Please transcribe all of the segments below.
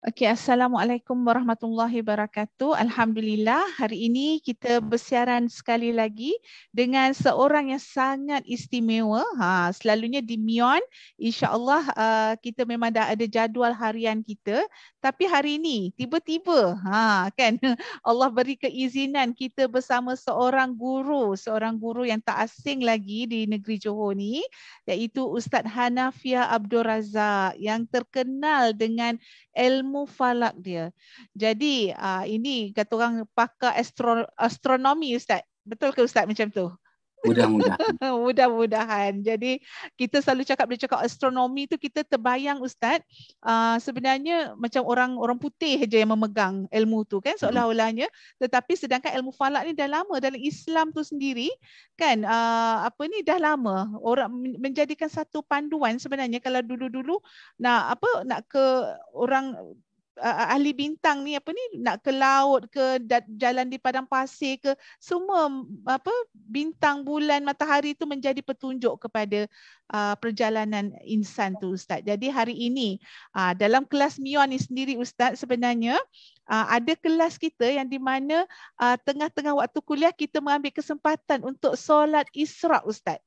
Okey, Assalamualaikum warahmatullahi wabarakatuh. Alhamdulillah, hari ini kita bersiaran sekali lagi dengan seorang yang sangat istimewa. Selalunya di MION, insya-Allah kita memang dah ada jadual harian kita, tapi hari ini tiba-tiba kan Allah beri keizinan kita bersama seorang guru yang tak asing lagi di negeri Johor ni, iaitu Ustaz Hanafia Abdul Razak yang terkenal dengan ilmu falak dia. Jadi ini kata orang pakar astronomi Ustaz. Betul ke Ustaz macam tu? Mudah-mudahan. Mudah-mudahan. Jadi kita selalu bila cakap astronomi tu kita terbayang Ustaz, sebenarnya macam orang putih je yang memegang ilmu tu kan seolah-olahnya, tetapi sedangkan ilmu falak ni dah lama dalam Islam tu sendiri kan, dah lama orang menjadikan satu panduan sebenarnya kalau dulu-dulu nak ke orang ahli bintang ni nak ke laut ke jalan di padang pasir ke, semua bintang, bulan, matahari itu menjadi petunjuk kepada perjalanan insan tu Ustaz. Jadi hari ini dalam kelas MION ni sendiri Ustaz, sebenarnya ada kelas kita yang di mana tengah-tengah waktu kuliah kita mengambil kesempatan untuk solat Isra Ustaz.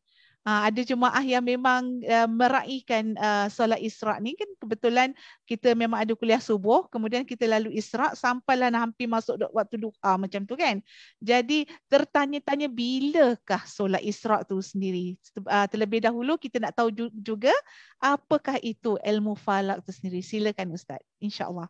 Ada jemaah yang memang meraihkan solat Isra ni kan, kebetulan kita memang ada kuliah subuh, kemudian kita lalu Isra sampailah hampir masuk waktu duha macam tu kan. Jadi tertanya-tanya bilakah solat Isra tu sendiri. Terlebih dahulu kita nak tahu juga apakah itu ilmu falak tu sendiri. Silakan Ustaz, insya-Allah.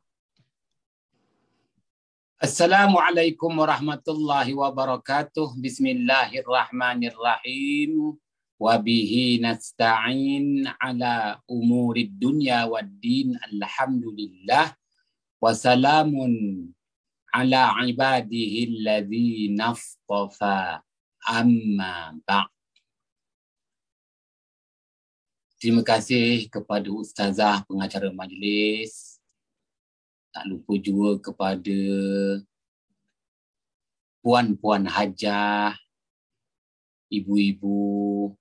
Assalamualaikum warahmatullahi wabarakatuh. Bismillahirrahmanirrahim. Wabihi nasta'in ala umurid dunya waddin. Alhamdulillah. Wassalamun ala ibadihi alladhina astafa. Amma ba'. Terima kasih kepada ustazah pengacara majlis. Tak lupa juga kepada puan-puan hajah, ibu-ibu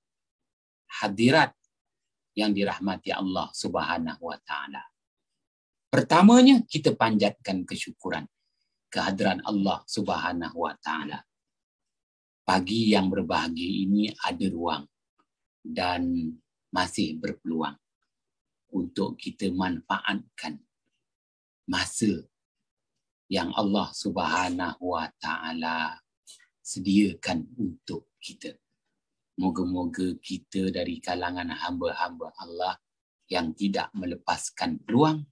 hadirat yang dirahmati Allah Subhanahu wa taala. Pertamanya kita panjatkan kesyukuran kehadiran Allah Subhanahu wa taala. Pagi yang berbahagia ini ada ruang dan masih berpeluang untuk kita manfaatkan masa yang Allah Subhanahu wa taala sediakan untuk kita. Moga-moga kita dari kalangan hamba-hamba Allah yang tidak melepaskan peluang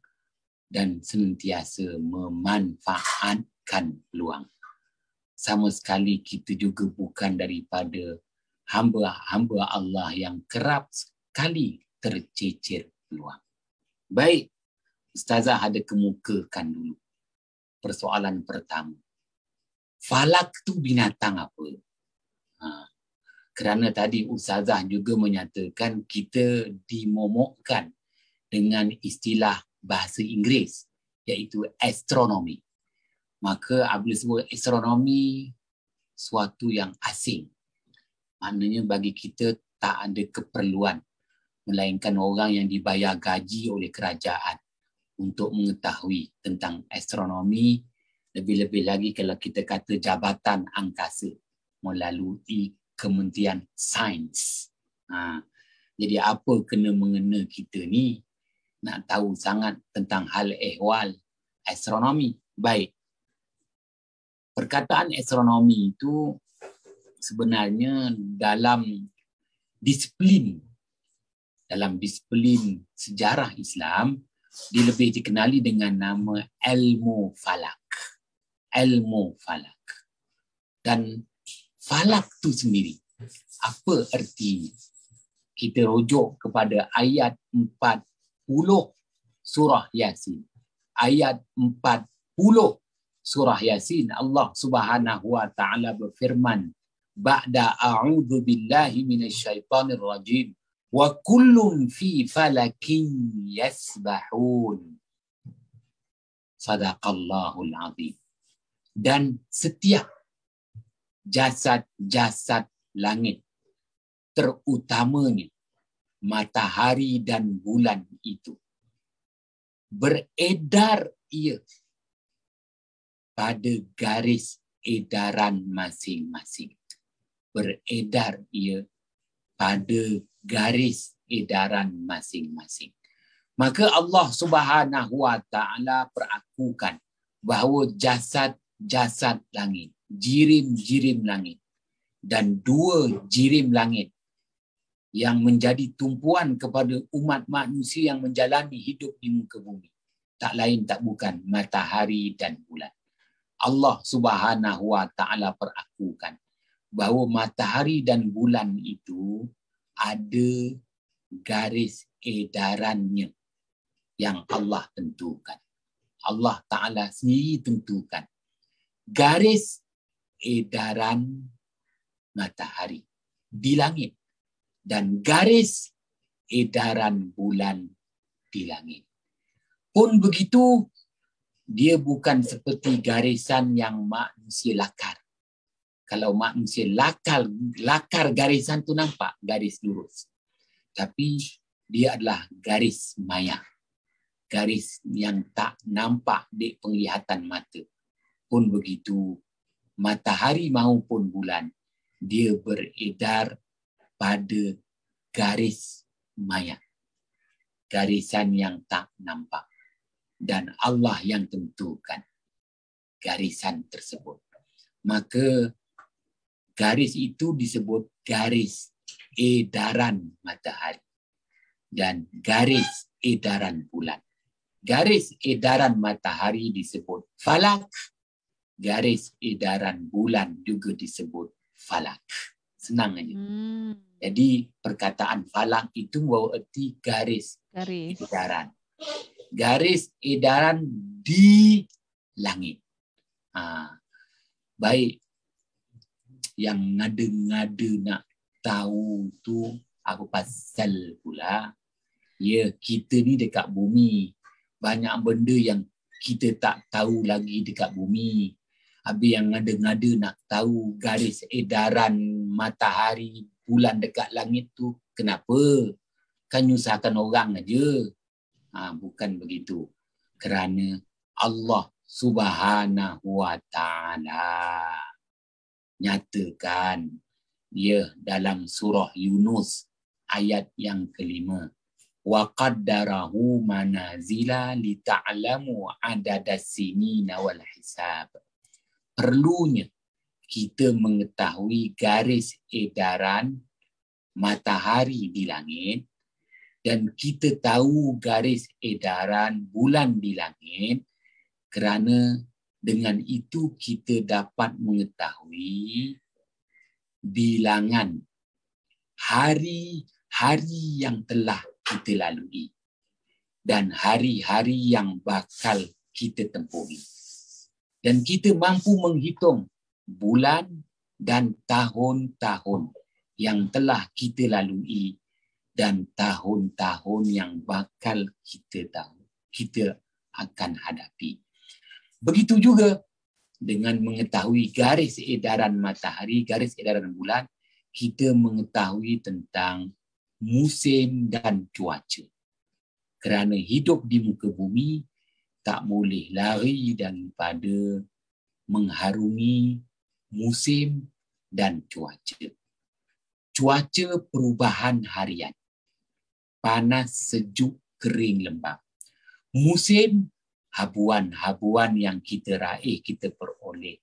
dan senantiasa memanfaatkan peluang. Sama sekali kita juga bukan daripada hamba-hamba Allah yang kerap sekali tercecer peluang. Baik, Ustazah ada kemukakan dulu persoalan pertama. Falak tu binatang apa? Kerana tadi Ustazah juga menyatakan kita dimomokkan dengan istilah bahasa Inggeris iaitu astronomi. Maka apabila sebut astronomi, suatu yang asing. Maknanya bagi kita tak ada keperluan, melainkan orang yang dibayar gaji oleh kerajaan untuk mengetahui tentang astronomi, lebih-lebih lagi kalau kita kata jabatan angkasa melalui Kementerian Sains. Jadi apa kena-mengena kita ni nak tahu sangat tentang hal ehwal astronomi. Baik. Perkataan astronomi itu sebenarnya dalam disiplin sejarah Islam dia lebih dikenali dengan nama ilmu falak. Ilmu falak. Dan falak tu sendiri, apa artinya? Kita rujuk kepada ayat 40 surah Yasin. Ayat 40 surah Yasin, Allah Subhanahu wa taala berfirman, ba'da a'udzu billahi minasyaitonir rajim wa kullun fi falakin yasbahun. Sadaqallahul azim. Dan setiap jasad-jasad langit, terutamanya matahari dan bulan itu, beredar ia pada garis edaran masing-masing. Beredar ia pada garis edaran masing-masing. Maka Allah Subhanahu wa taala perakukan bahawa jasad-jasad langit, jirim-jirim langit dan dua jirim langit yang menjadi tumpuan kepada umat manusia yang menjalani hidup di muka bumi, tak lain tak bukan matahari dan bulan. Allah Subhanahu wa taala perakukan bahawa matahari dan bulan itu ada garis edarannya yang Allah tentukan. Allah Ta'ala sendiri tentukan garis edaran matahari di langit dan garis edaran bulan di langit. Pun begitu, dia bukan seperti garisan yang manusia lakar. Kalau manusia lakar garisan tu nampak garis lurus. Tapi dia adalah garis maya. Garis yang tak nampak di penglihatan mata. Pun begitu, matahari maupun bulan, dia beredar pada garis maya. Garisan yang tak nampak. Dan Allah yang tentukan garisan tersebut. Maka garis itu disebut garis edaran matahari dan garis edaran bulan. Garis edaran matahari disebut falak, garis edaran bulan juga disebut falak. Senang aja. Jadi perkataan falak itu membawa erti garis edaran. Garis edaran di langit. Baik, yang ngada-ngada nak tahu tu apa pasal pula. Ya, kita ni dekat bumi. Banyak benda yang kita tak tahu lagi dekat bumi. Habis yang ngada-ngada nak tahu garis edaran matahari, bulan dekat langit tu kenapa? Kan nyusahkan orang aja. Bukan begitu. Kerana Allah Subhanahu wa taala nyatakan dia dalam surah Yunus ayat yang kelima. Wa qaddarahu manazila li ta'lamu adadas sinina wal hisab. Perlunya kita mengetahui garis edaran matahari di langit dan kita tahu garis edaran bulan di langit, kerana dengan itu kita dapat mengetahui bilangan hari-hari yang telah kita lalui dan hari-hari yang bakal kita tempuhi. Dan kita mampu menghitung bulan dan tahun-tahun yang telah kita lalui dan tahun-tahun yang bakal kita akan hadapi. Begitu juga dengan mengetahui garis edaran matahari, garis edaran bulan, kita mengetahui tentang musim dan cuaca. Kerana hidup di muka bumi tak boleh lari daripada mengharungi musim dan cuaca. Cuaca perubahan harian. Panas, sejuk, kering, lembap. Musim, habuan-habuan yang kita raih, kita peroleh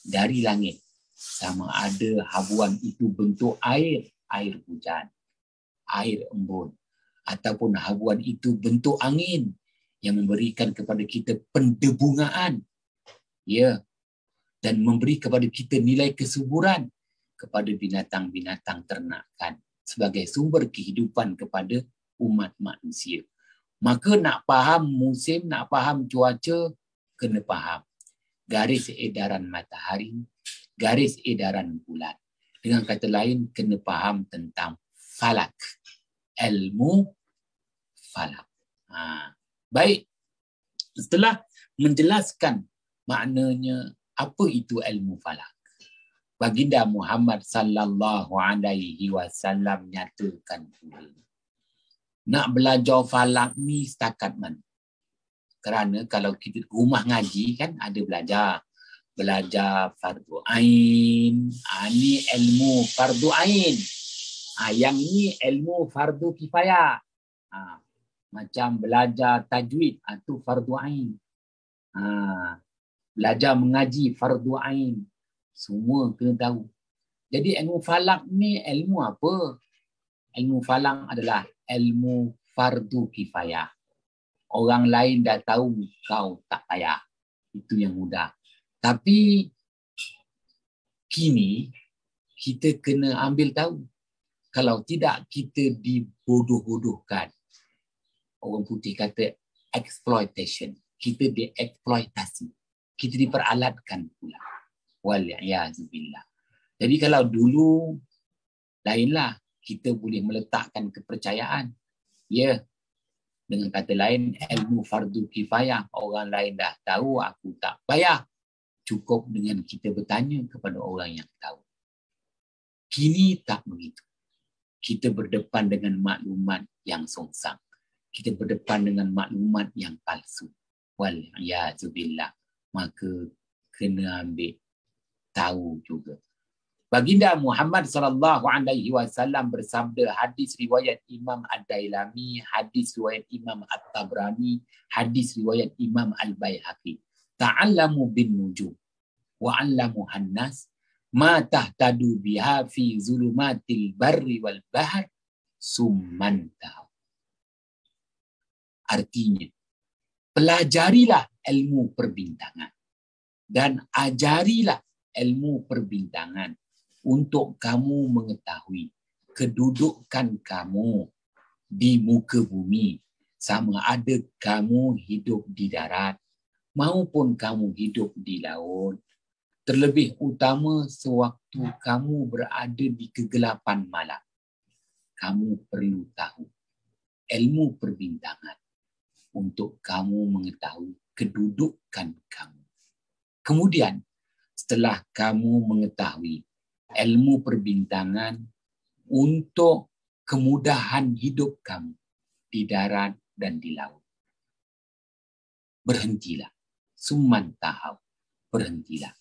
dari langit. Sama ada habuan itu bentuk air hujan, air embun, ataupun habuan itu bentuk angin yang memberikan kepada kita pendebungaan, ya, dan memberi kepada kita nilai kesuburan kepada binatang-binatang ternakan sebagai sumber kehidupan kepada umat manusia. Maka nak faham musim, nak faham cuaca, kena faham garis edaran matahari, garis edaran bulan. Dengan kata lain, kena faham tentang falak. Ilmu falak. Baik, setelah menjelaskan maknanya apa itu ilmu falak, Baginda Muhammad sallallahu alaihi wasallam nyatakan pula, nak belajar falak ni setakat mana? Kerana kalau kita rumah ngaji kan ada belajar fardu ain. Ni ilmu fardu ain. Yang ni ilmu fardu kifayah. Macam belajar tajwid itu fardu ain. Belajar mengaji fardu ain. Semua kena tahu. Jadi ilmu falak ni ilmu apa? Ilmu falak adalah ilmu fardu kifayah. Orang lain dah tahu, kau tak payah. Itu yang mudah. Tapi kini kita kena ambil tahu. Kalau tidak kita dibodoh-bodohkan. Orang putih kata exploitation. Kita dieksploitasi. Kita diperalatkan pula. Wal-i'yazubillah. Jadi kalau dulu lainlah, kita boleh meletakkan kepercayaan. Ya, dengan kata lain, ilmu fardu kifayah. Orang lain dah tahu, aku tak payah. Cukup dengan kita bertanya kepada orang yang tahu. Kini tak begitu. Kita berdepan dengan maklumat yang songsang. Kita berdepan dengan maklumat yang palsu. Wal-i'yazubillah. Maka kena ambil tahu juga. Baginda Muhammad sallallahu alaihi wasallam bersabda, hadis riwayat Imam Ad-Dailami, hadis riwayat Imam At-Tabrani, hadis riwayat Imam Al-Baihaqi. Ta'allamu bin nujum wa 'allamuhan nas ma tahtadu biha fi zulumatil barri wal bahr summan tahu. Artinya, pelajarilah ilmu perbintangan dan ajarilah ilmu perbintangan untuk kamu mengetahui kedudukan kamu di muka bumi, sama ada kamu hidup di darat maupun kamu hidup di laut. Terlebih utama sewaktu kamu berada di kegelapan malam. Kamu perlu tahu ilmu perbintangan untuk kamu mengetahui kedudukan kamu. Kemudian, setelah kamu mengetahui ilmu perbintangan untuk kemudahan hidup kamu di darat dan di laut, berhentilah. Summan tahu, berhentilah.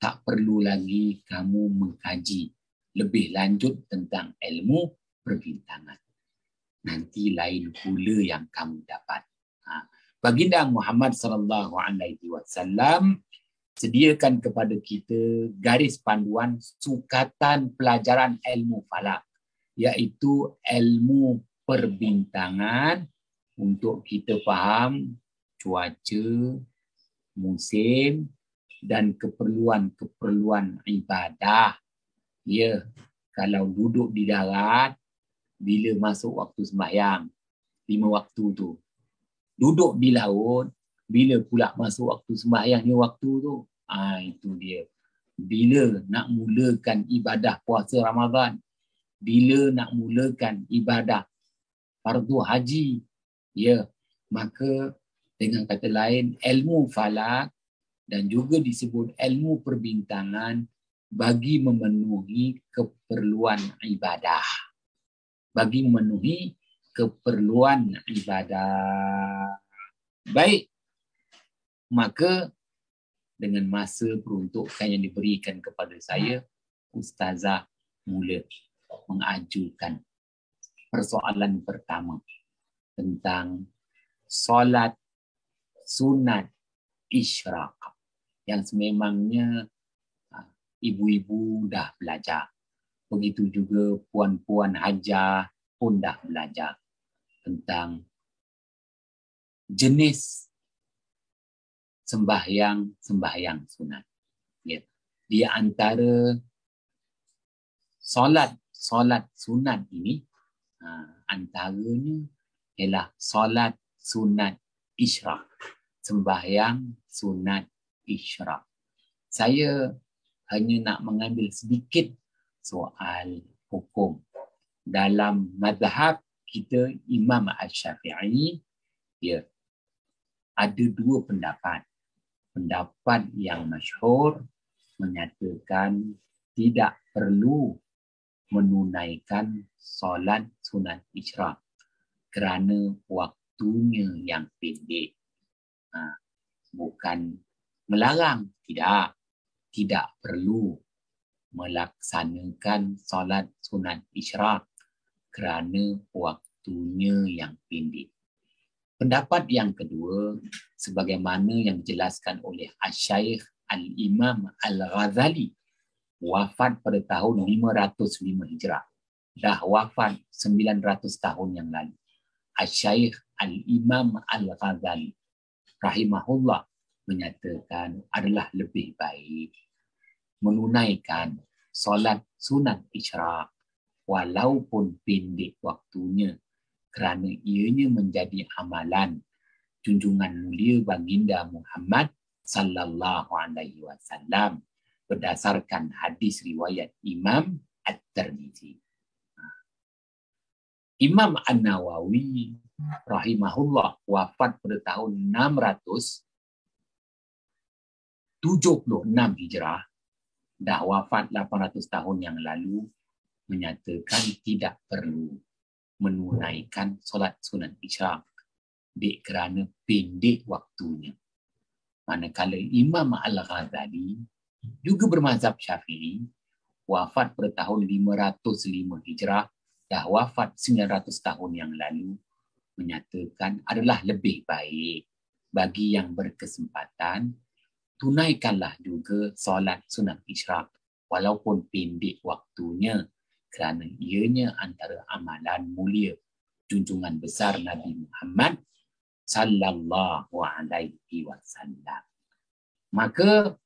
Tak perlu lagi kamu mengkaji lebih lanjut tentang ilmu perbintangan. Nanti lain pula yang kamu dapat. Baginda Muhammad sallallahu alaihi wasallam sediakan kepada kita garis panduan sukatan pelajaran ilmu falak, iaitu ilmu perbintangan untuk kita faham cuaca, musim dan keperluan-keperluan ibadah. Ya, kalau duduk di darat, bila masuk waktu sembahyang, 5 waktu tu. Duduk di laut, bila pula masuk waktu sembahyangnya waktu tu. Itu dia. Bila nak mulakan ibadah puasa Ramadan, bila nak mulakan ibadah fardu haji, ya, maka dengan kata lain ilmu falak dan juga disebut ilmu perbintangan bagi memenuhi keperluan ibadah. Bagi memenuhi keperluan ibadah. Baik. Maka dengan masa peruntukan yang diberikan kepada saya, Ustazah mula mengajukan persoalan pertama tentang solat sunat isyraq yang sememangnya ibu-ibu dah belajar. Begitu juga puan-puan hajah pun dah belajar tentang jenis sembahyang sunat. Ya. Di antara solat sunat ini, antaranya ialah solat sunat isyraq, sembahyang sunat isyraq. Saya hanya nak mengambil sedikit soal hukum. Dalam mazhab kita Imam Asy-Syafi'i, ya, ada 2 pendapat. Pendapat yang masyhur menyatakan tidak perlu menunaikan solat sunat isyraq kerana waktunya yang pendek. Bukan melarang, tidak perlu melaksanakan solat sunat isyraq kerana waktunya yang pendek. Pendapat yang kedua, sebagaimana yang dijelaskan oleh Asy-Syaikh Al-Imam Al-Ghazali, wafat pada tahun 505 Hijrah. Dah wafat 900 tahun yang lalu. Asy-Syaikh Al-Imam Al-Ghazali rahimahullah menyatakan adalah lebih baik menunaikan solat sunat isyraq walaupun pendek waktunya kerana ianya menjadi amalan junjungan mulia baginda Muhammad sallallahu alaihi wasallam berdasarkan hadis riwayat Imam At-Tirmizi. Imam An-Nawawi rahimahullah wafat pada tahun 676 Hijrah, dah wafat 800 tahun yang lalu, menyatakan tidak perlu menunaikan solat sunat isyraq kerana pendek waktunya. Manakala Imam Al-Ghazali juga bermazhab Syafi'i, wafat pada tahun 505 Hijrah, dah wafat 900 tahun yang lalu, menyatakan adalah lebih baik bagi yang berkesempatan tunaikanlah juga solat sunat isyraq walaupun pendek waktunya kerana ianya antara amalan mulia junjungan besar Nabi Muhammad sallallahu alaihi wasallam. Maka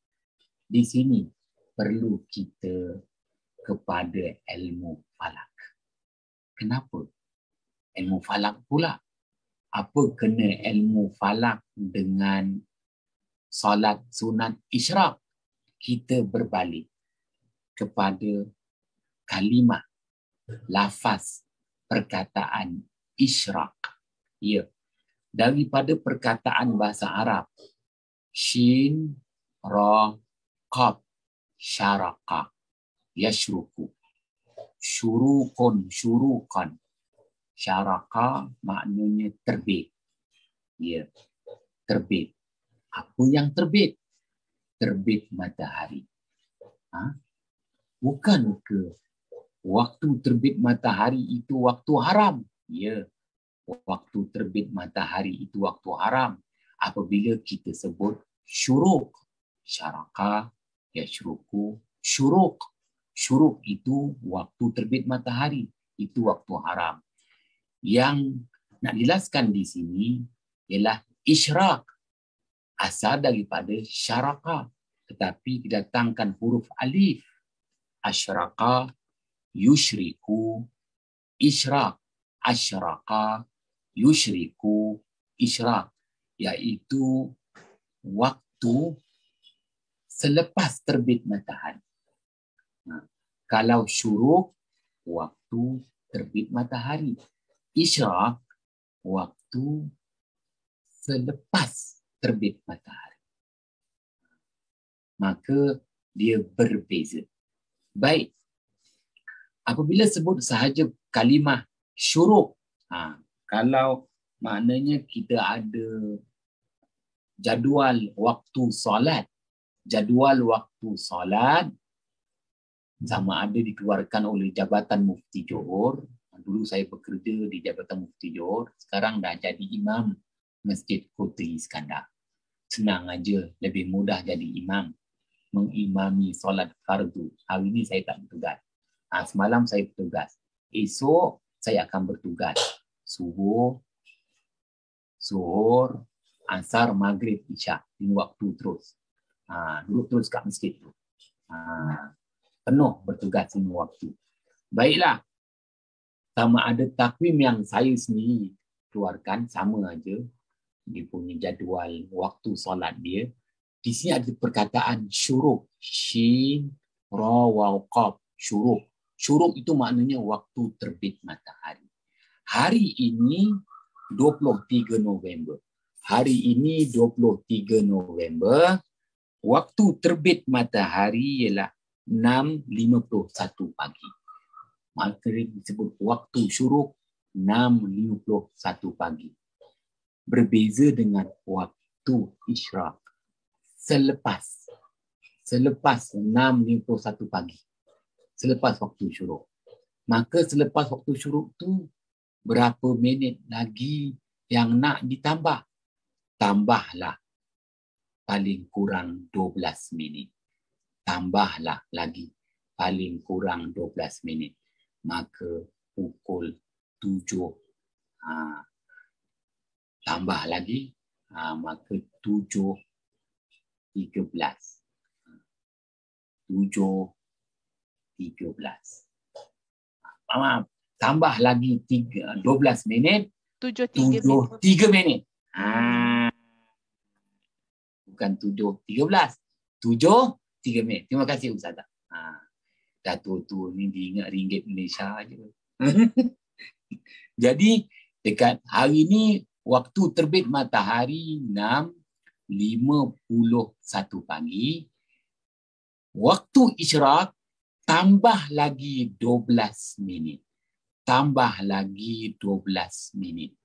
di sini perlu kita kepada ilmu falak. Kenapa? Ilmu falak pula. Apa kena ilmu falak dengan solat sunat isyraq? Kita berbalik kepada kalimah, lafaz perkataan isyraq. Ya, daripada perkataan bahasa Arab, shin, ra, qaf, syaraqa, yashruku, syurukun, syurukan. Syaraqa maknanya terbit. Ya, terbit. Apa yang terbit? Terbit matahari. Bukan ke waktu terbit matahari itu waktu haram? Ya, waktu terbit matahari itu waktu haram apabila kita sebut syuruk. Syaraqa, yashruku, syuruk. Syuruk itu waktu terbit matahari, itu waktu haram. Yang nak jelaskan di sini ialah isyraq, asal daripada syaraqa, tetapi didatangkan huruf alif. Asyraqa, yushriku, isyraq. Asyraqa, yushriku, isyraq, iaitu waktu selepas terbit matahari. Kalau syuruk, waktu terbit matahari. Isyraq, waktu selepas terbit matahari. Maka dia berbeza. Baik. Apabila sebut sahaja kalimah syuruk, kalau maknanya kita ada jadual waktu solat. Jadual waktu solat sama ada dikeluarkan oleh Jabatan Mufti Johor. Dulu saya bekerja di Jabatan Mufti Johor, sekarang dah jadi imam Masjid Kotri Iskandar. Senang aja, lebih mudah jadi imam, mengimami solat fardu. Hari ini saya tak bertugas. Semalam saya bertugas. Esok saya akan bertugas. Subuh, zuhur, asar, maghrib, isyak. Ini waktu terus. Duduk terus kat masjid tu. Penuh bertugas ini waktu. Baiklah. Sama ada takwim yang saya sendiri keluarkan, sama aja. Dia punya jadual waktu solat dia. Di sini ada perkataan syuruk. Shin, ra, waw, qaf. Syuruk. Syuruk itu maknanya waktu terbit matahari. Hari ini 23 November. Hari ini 23 November. Waktu terbit matahari ialah 6.51 pagi. Maka disebut waktu syuruk 6.51 pagi. Berbeza dengan waktu isyraq. Selepas 6.51 pagi. Selepas waktu syuruk. Maka selepas waktu syuruk tu berapa minit lagi yang nak ditambah? Tambahlah paling kurang 12 minit. Tambahlah lagi paling kurang 12 minit. Maka pukul 7. Tambah lagi. Maka 7.13. 7.13. Tambah lagi 12 minit. 7.3 minit. Bukan 7.13. 7.3 minit. Terima kasih Ustazah. Datuk tu ni diingat ringgit Malaysia je. Jadi dekat hari ni waktu terbit matahari 6.51 pagi. Waktu isyraq tambah lagi 12 minit. Tambah lagi 12 minit.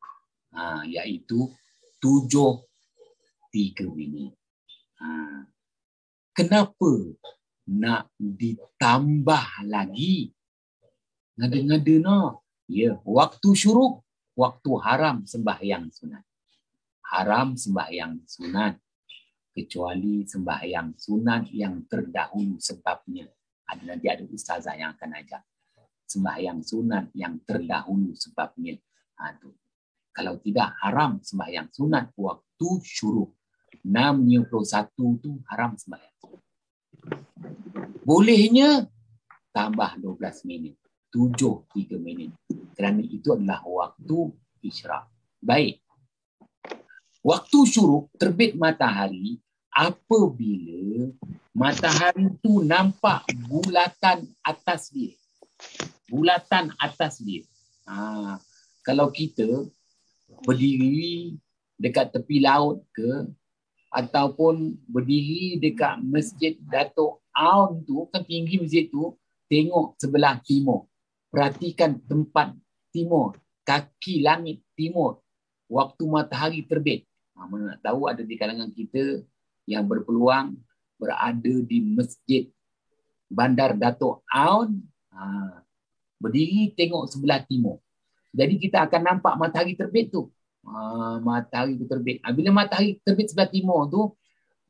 Iaitu 7.3 minit. Kenapa nak ditambah lagi? Ngada-ngada no. Ya, waktu syuruk, waktu haram sembahyang sunat. Haram sembahyang sunat. Kecuali sembahyang sunat yang terdahulu sebabnya. Nanti ada ustazah yang akan ajar. Sembahyang sunat yang terdahulu sebabnya. Kalau tidak, haram sembahyang sunat waktu syuruk. 6.51 tu haram sembahyang. Bolehnya tambah 12 minit. 7.3 minit. Kerana itu adalah waktu isyraq. Baik. Waktu syuruk terbit matahari apabila matahari itu nampak bulatan atas dia. Bulatan atas dia. Kalau kita berdiri dekat tepi laut ke ataupun berdiri dekat Masjid Datuk Aun tu, kan tinggi masjid tu, tengok sebelah timur. Perhatikan tempat timur, kaki langit timur, waktu matahari terbit. Mana nak tahu ada di kalangan kita yang berpeluang berada di Masjid Bandar Datuk Aun, berdiri tengok sebelah timur. Jadi kita akan nampak matahari terbit tu. Matahari tu terbit. Bila matahari terbit sebelah timur tu,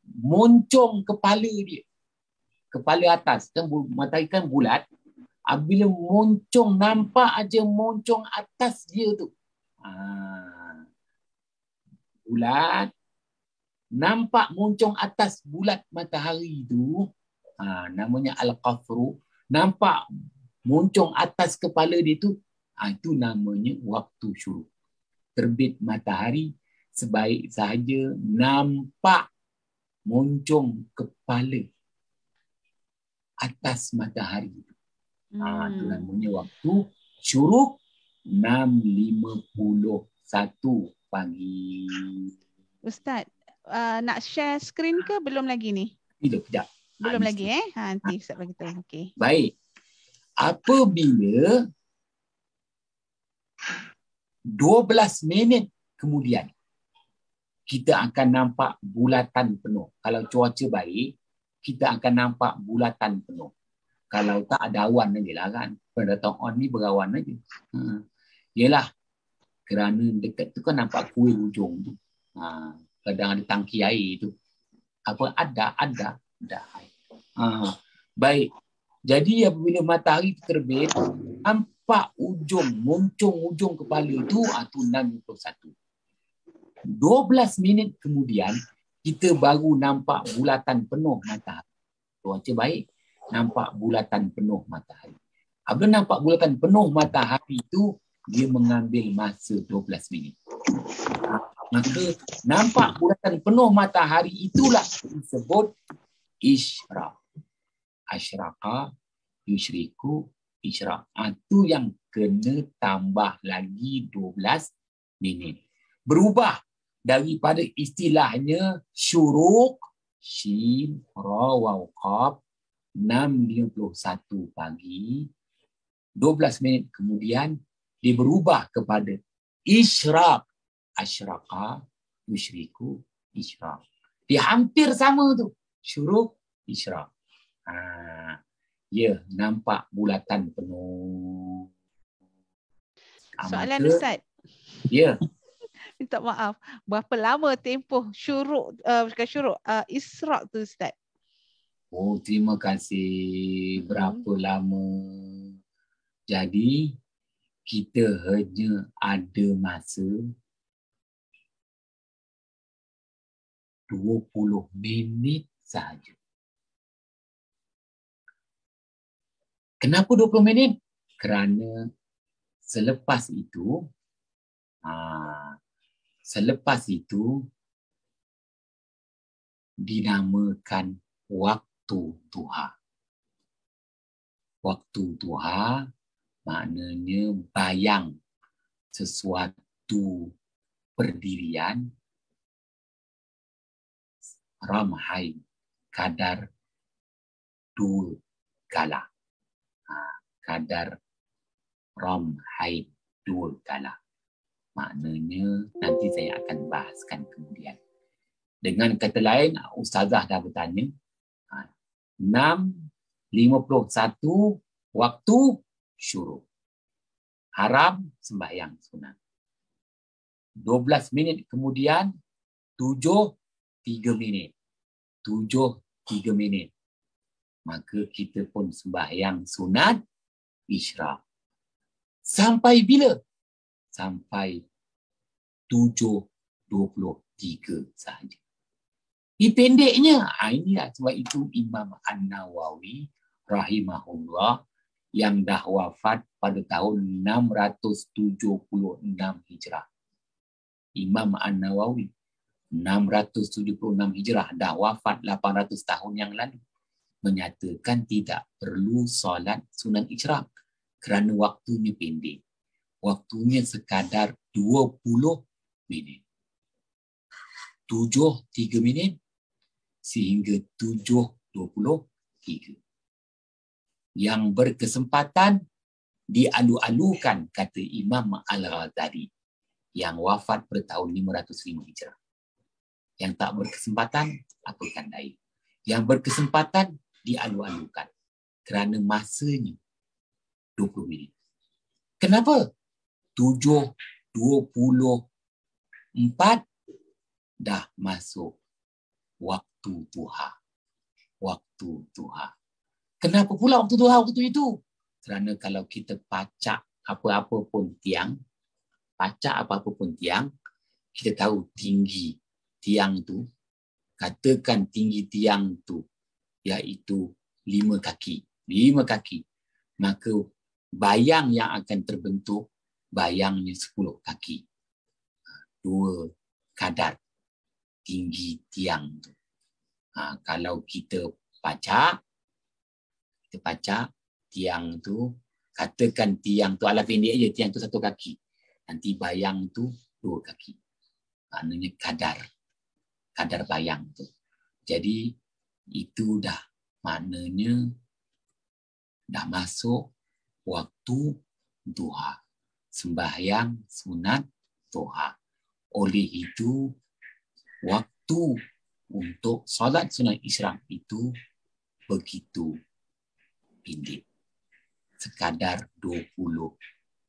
moncong kepala dia. Kepala atas. Kan matahari kan bulat. Bila moncong, nampak aja moncong atas dia tu. Bulat. Nampak moncong atas bulat matahari tu. Namanya Al-Qafru. Nampak moncong atas kepala dia tu. Itu namanya waktu syuruk. Terbit matahari sebaik sahaja nampak moncong kepala atas matahari itu. Itu namanya waktu syuruk 6.51 pagi. Ustaz, nak share screen ke belum lagi ni? Kejap. Belum lagi nanti Ustaz bagi tahu. Okey. Baik. Apabila 12 minit kemudian kita akan nampak bulatan penuh. Kalau cuaca baik, kita akan nampak bulatan penuh. Kalau tak ada awan lagi lah kan. Pada tahun on ni berawan aja. Yelah, kerana dekat tu kan nampak kuih hujung tu. Kadang ada tangki air tu. Apa ada air. Baik. Jadi apabila matahari terbit, nampak moncong ujung kepala tu 6.51. 12 minit kemudian kita baru nampak bulatan penuh matahari. Cuaca baik, nampak bulatan penuh matahari. Apabila nampak bulatan penuh matahari itu, dia mengambil masa 12 minit. Maka nampak bulatan penuh matahari itulah disebut isyraq. Asyraqa, yusyriku, isyraq. Itu yang kena tambah lagi 12 minit. Berubah daripada istilahnya syuruk, shin, ra, waw, qaf, 6.51 pagi. 12 minit kemudian dia berubah kepada isyraq. Asyraqa, yusyriku, isyraq. Dia hampir sama tu. Syuruk, isyraq. Ya, nampak bulatan penuh. Soalan Ustaz. Ya. Minta maaf. Berapa lama tempoh syuruk, bukan syuruk, isyraq tu Ustaz? Oh, terima kasih. Berapa lama? Jadi, kita hanya ada masa 20 minit sahaja. Kenapa 20 minit? Kerana selepas itu dinamakan waktu duha. Waktu duha maknanya bayang sesuatu perdirian ramai kadar 2 kala. Kadar ramai 2 kala. Maknanya nanti saya akan bahaskan kemudian. Dengan kata lain, Ustazah dah bertanya, 6:51 waktu syuruk. Haram sembahyang sunat. 12 minit kemudian 7:03 minit. 7:03 minit. Maka kita pun sembahyang sunat isyraq. Sampai bila? Sampai 7:23 sahaja. Ini pendeknya. Inilah sebab itu Imam An-Nawawi rahimahullah yang dah wafat pada tahun 676 Hijrah. Imam An-Nawawi 676 Hijrah, dah wafat 800 tahun yang lalu, menyatakan tidak perlu solat sunat isyraq kerana waktunya pendek. Waktunya sekadar 20 minit. 7:03 minit sehingga 7:23. Yang berkesempatan dialu-alukan, kata Imam Al-Ghazali yang wafat pada tahun 505 Hijrah. Yang tak berkesempatan, apakan lain. Yang berkesempatan dialu-alukan kerana masanya 20 minit. Kenapa? 7:24 dah masuk waktu duha. Waktu duha. Kenapa pula waktu duha waktu itu? Kerana kalau kita pacak apa-apa pun tiang, kita tahu tinggi tiang tu, katakan tinggi tiang tu iaitu 5 kaki. 5 kaki. Maka bayang yang akan terbentuk, bayangnya 10 kaki. 2 kadar tinggi tiang tu. Kalau kita pacak tiang tu, katakan tiang tu ala pendek je, tiang tu 1 kaki. Nanti bayang tu 2 kaki. Maknanya kadar bayang tu. Jadi itu dah maknanya dah masuk waktu duha. Sembahyang sunat duha. Oleh itu waktu untuk solat sunat isyraq itu begitu pendek. Sekadar 20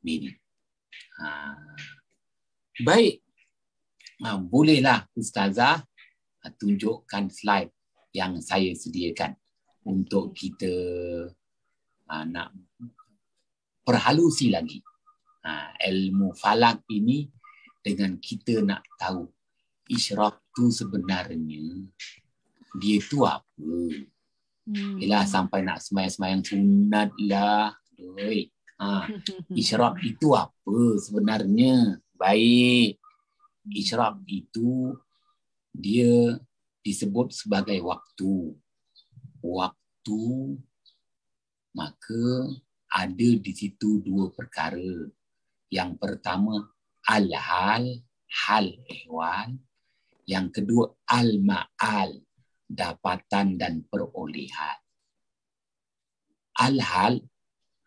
minit. Baik. Bolehlah Ustazah tunjukkan slide yang saya sediakan untuk kita nak perhalusi lagi ilmu falak ini dengan kita nak tahu isyraq tu sebenarnya dia tu apa. Yelah sampai nak semayang-semayang sunat lah. Isyraq itu apa sebenarnya? Baik. Isyraq itu dia disebut sebagai waktu. Waktu, maka ada di situ 2 perkara. Yang pertama al-hal, hal ehwal. Yang kedua al-ma'al, dapatan dan perolehan. Al-hal,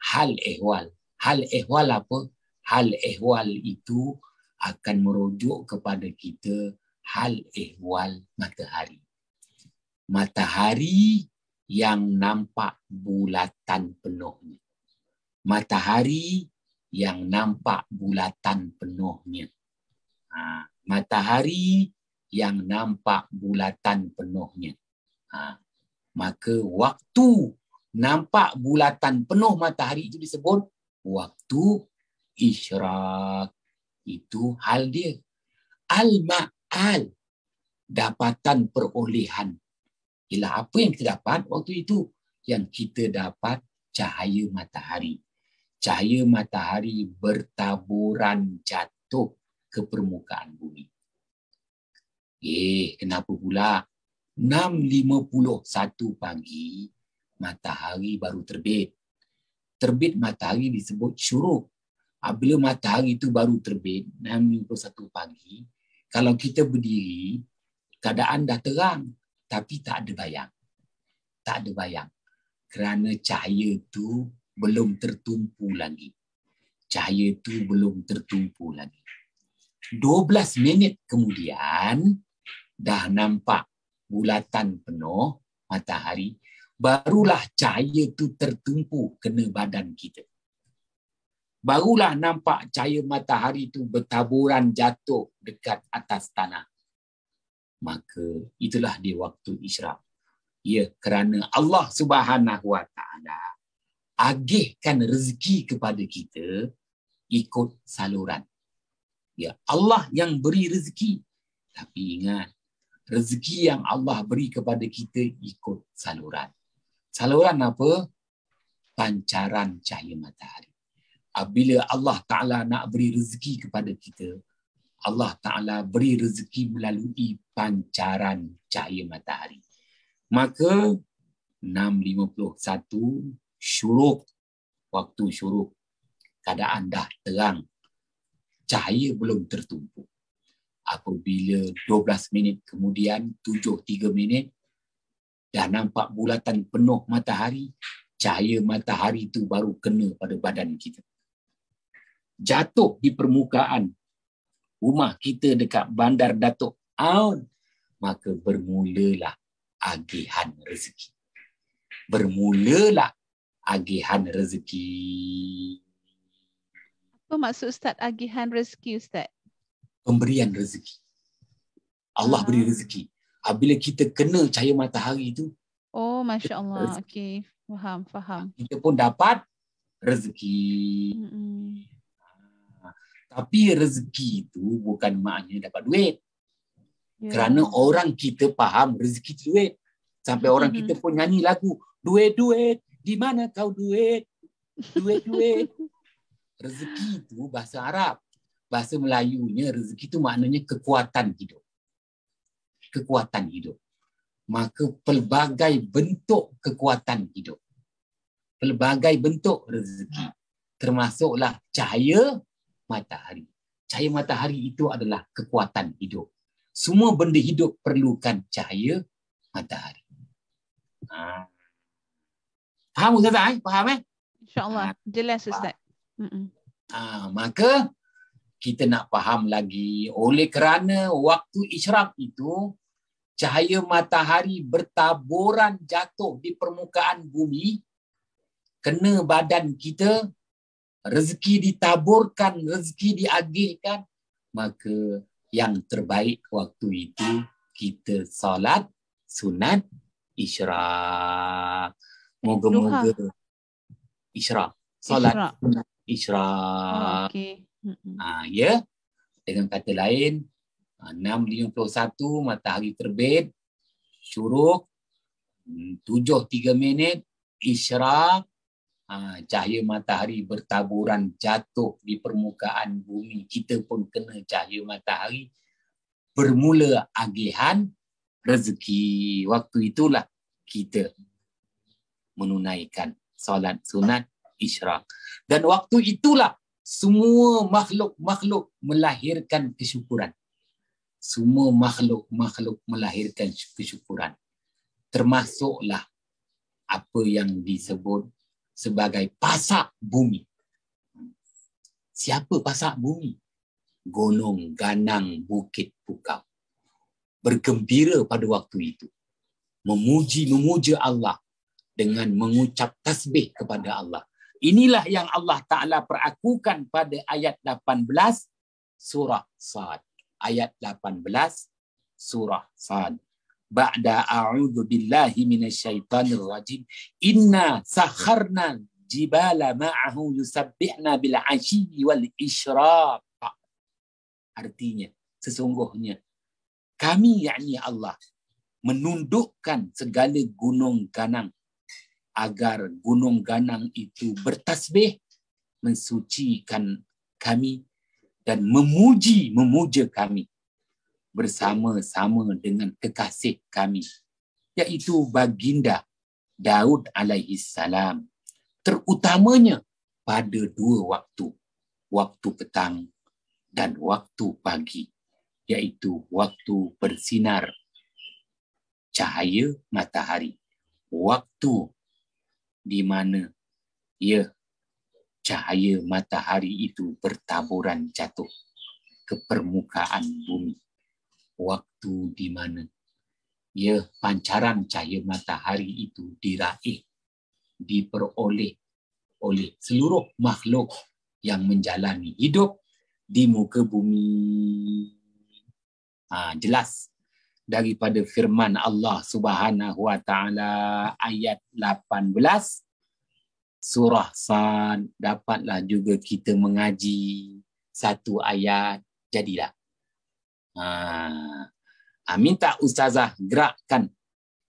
hal ehwal. Hal ehwal apa? Hal ehwal itu akan merujuk kepada kita hal ehwal matahari. Matahari yang nampak bulatan penuhnya. Matahari yang nampak bulatan penuhnya. Matahari yang nampak bulatan penuhnya. Maka waktu nampak bulatan penuh matahari itu disebut waktu isyraq. Itu hal dia. Al-ma'al, dapatan perolehan. Ialah apa yang kita dapat waktu itu? Yang kita dapat cahaya matahari. Cahaya matahari bertaburan jatuh ke permukaan bumi. Kenapa pula? 6.51 pagi, matahari baru terbit. Terbit matahari disebut syuruk. Apabila matahari itu baru terbit, 6.51 pagi, kalau kita berdiri, keadaan dah terang, tapi tak ada bayang. Tak ada bayang. Kerana cahaya itu belum tertumpu lagi. Cahaya itu belum tertumpu lagi. 12 minit kemudian, dah nampak bulatan penuh matahari, barulah cahaya itu tertumpu kena badan kita. Barulah nampak cahaya matahari itu bertaburan jatuh dekat atas tanah. Maka itulah dia waktu isyraq. Ya, kerana Allah Subhanahu Wa Taala agihkan rezeki kepada kita ikut saluran. Ya, Allah yang beri rezeki. Tapi ingat, rezeki yang Allah beri kepada kita ikut saluran. Saluran apa? Pancaran cahaya matahari. Apabila Allah Ta'ala nak beri rezeki kepada kita, Allah Ta'ala beri rezeki melalui pancaran cahaya matahari. Maka 6.51 syuruk, waktu syuruk, keadaan dah terang, cahaya belum tertumpu. Apabila 12 minit kemudian, 7.3 minit, dah nampak bulatan penuh matahari, cahaya matahari itu baru kena pada badan kita. Jatuh di permukaan rumah kita dekat Bandar Datuk Aun, maka bermulalah agihan rezeki. Bermulalah agihan rezeki. Apa maksud Ustaz agihan rezeki, Ustaz? Pemberian rezeki. Allah beri rezeki. Apabila kita kena cahaya matahari itu, oh, Masya Allah. Okey, faham. Kita pun dapat rezeki. Tapi rezeki itu bukan maknanya dapat duit. Kerana orang kita faham rezeki itu duit. Sampai orang kita pun nyanyi lagu, duit, di mana kau duit? Duit. Rezeki itu bahasa Arab. Bahasa Melayunya rezeki itu maknanya kekuatan hidup. Kekuatan hidup. Maka pelbagai bentuk kekuatan hidup. Pelbagai bentuk rezeki. Termasuklah cahaya matahari. Cahaya matahari itu adalah kekuatan hidup. Semua benda hidup perlukan cahaya matahari. Faham Ustaz? Faham? InsyaAllah. Jelas Ustaz. Maka kita nak faham lagi. Oleh kerana waktu isyraq itu, cahaya matahari bertaburan jatuh di permukaan bumi, kena badan kita, rezeki ditaburkan, rezeki diagihkan, maka yang terbaik waktu itu kita solat sunat isyraq. Moga-moga isyraq. Solat sunat isyraq. Ya. Dengan kata lain, 6.51 matahari terbit, syuruk, 7.3 minit, isyraq, cahaya matahari bertaburan jatuh di permukaan bumi, kita pun kena cahaya matahari, bermula agihan rezeki. Waktu itulah kita menunaikan solat sunat isyraq. Dan waktu itulah semua makhluk-makhluk melahirkan kesyukuran. Semua makhluk-makhluk melahirkan kesyukuran. Termasuklah apa yang disebut sebagai pasak bumi. Siapa pasak bumi? Gunung, ganang, bukit, pukau. bergembira pada waktu itu. Memuja Allah dengan mengucap tasbih kepada Allah. Inilah yang Allah Ta'ala perakukan pada ayat 18 surah Sad. Ayat 18 surah Sad. Ba'da a'udzu billahi minasyaitonir rajim. Inna sakharna jibala ma'ahu yusabbihna bil 'ashyi wal isyraq. Artinya, sesungguhnya kami, yakni Allah, menundukkan segala gunung ganang agar gunung ganang itu bertasbih, mensucikan kami dan memuja kami bersama-sama dengan kekasih kami, iaitu baginda Daud alaihi salam, terutamanya pada dua waktu, waktu petang dan waktu pagi, iaitu waktu bersinar cahaya matahari, waktu di mana cahaya matahari itu bertaburan jatuh ke permukaan bumi, waktu di mana pancaran cahaya matahari itu diraih, diperoleh oleh seluruh makhluk yang menjalani hidup di muka bumi. Jelas daripada firman Allah Subhanahu wa taala ayat 18 surah Sad, dapatlah juga kita mengaji satu ayat jadilah. Minta Ustazah gerakkan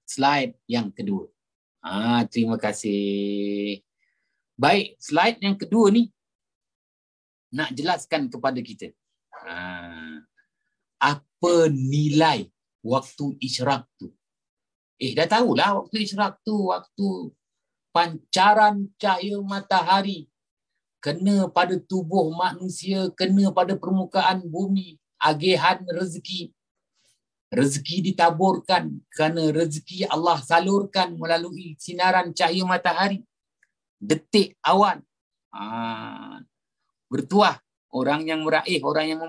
slide yang kedua. Terima kasih. Baik, slide yang kedua ni nak jelaskan kepada kita apa nilai waktu isyraq tu. Dah tahulah waktu isyraq tu waktu pancaran cahaya matahari kena pada tubuh manusia, kena pada permukaan bumi, agihan rezeki. Rezeki ditaburkan kerana rezeki Allah salurkan melalui sinaran cahaya matahari. Detik awan. Bertuah orang yang meraih, orang yang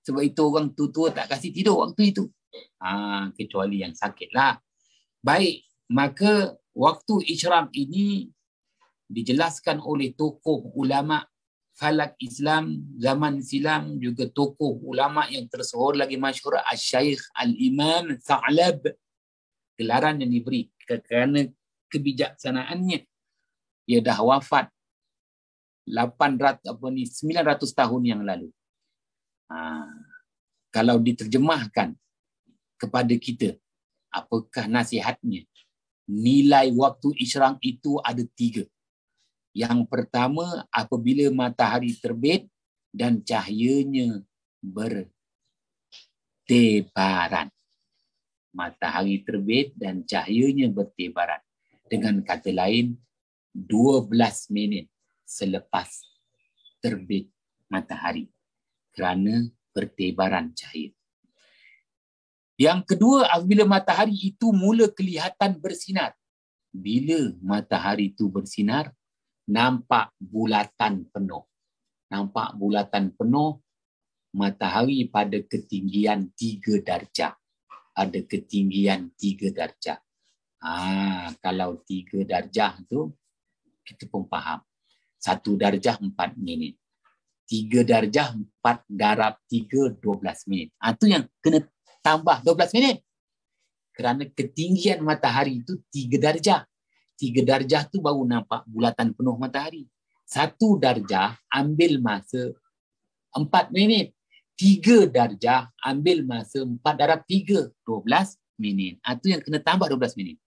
sebab itu orang tua tak kasih tidur waktu itu. Kecuali yang sakitlah. Baik, maka waktu isyraq ini dijelaskan oleh tokoh ulama falak Islam zaman silam, juga tokoh ulama yang tersohor lagi masyhur, Al-Syaikh Al-Imam Tha'lab. Gelaran yang diberi kerana kebijaksanaannya. Ia dah wafat 900 tahun yang lalu. Kalau diterjemahkan kepada kita, apakah nasihatnya? Nilai waktu isyraq itu ada 3. Yang pertama, apabila matahari terbit dan cahayanya bertebaran. Matahari terbit dan cahayanya bertebaran. Dengan kata lain, 12 minit selepas terbit matahari kerana bertebaran cahaya. Yang kedua, apabila matahari itu mula kelihatan bersinar. Bila matahari itu bersinar, nampak bulatan penuh. Nampak bulatan penuh, matahari pada ketinggian 3 darjah. Ada ketinggian 3 darjah. Kalau 3 darjah tu, kita pun faham. 1 darjah 4 minit. 3 darjah 4 darab 3, 12 minit. Itu yang kena tambah 12 minit. Kerana ketinggian matahari itu 3 darjah. 3 darjah tu baru nampak bulatan penuh matahari. 1 darjah ambil masa 4 minit. 3 darjah ambil masa 4 darab 3, 12 minit. Itu yang kena tambah 12 minit.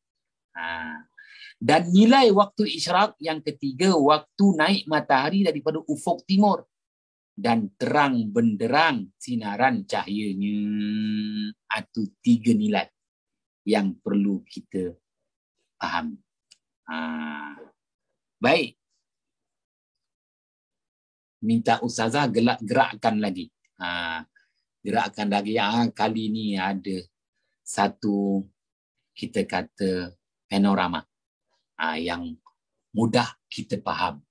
Dan nilai waktu isyraq yang ketiga, waktu naik matahari daripada ufuk timur dan terang benderang sinaran cahayanya. Itu 3 nilai yang perlu kita faham. Baik. Minta Ustazah gerakkan lagi. Gerakkan lagi. Kali ni ada satu, kita kata, panorama yang mudah kita faham.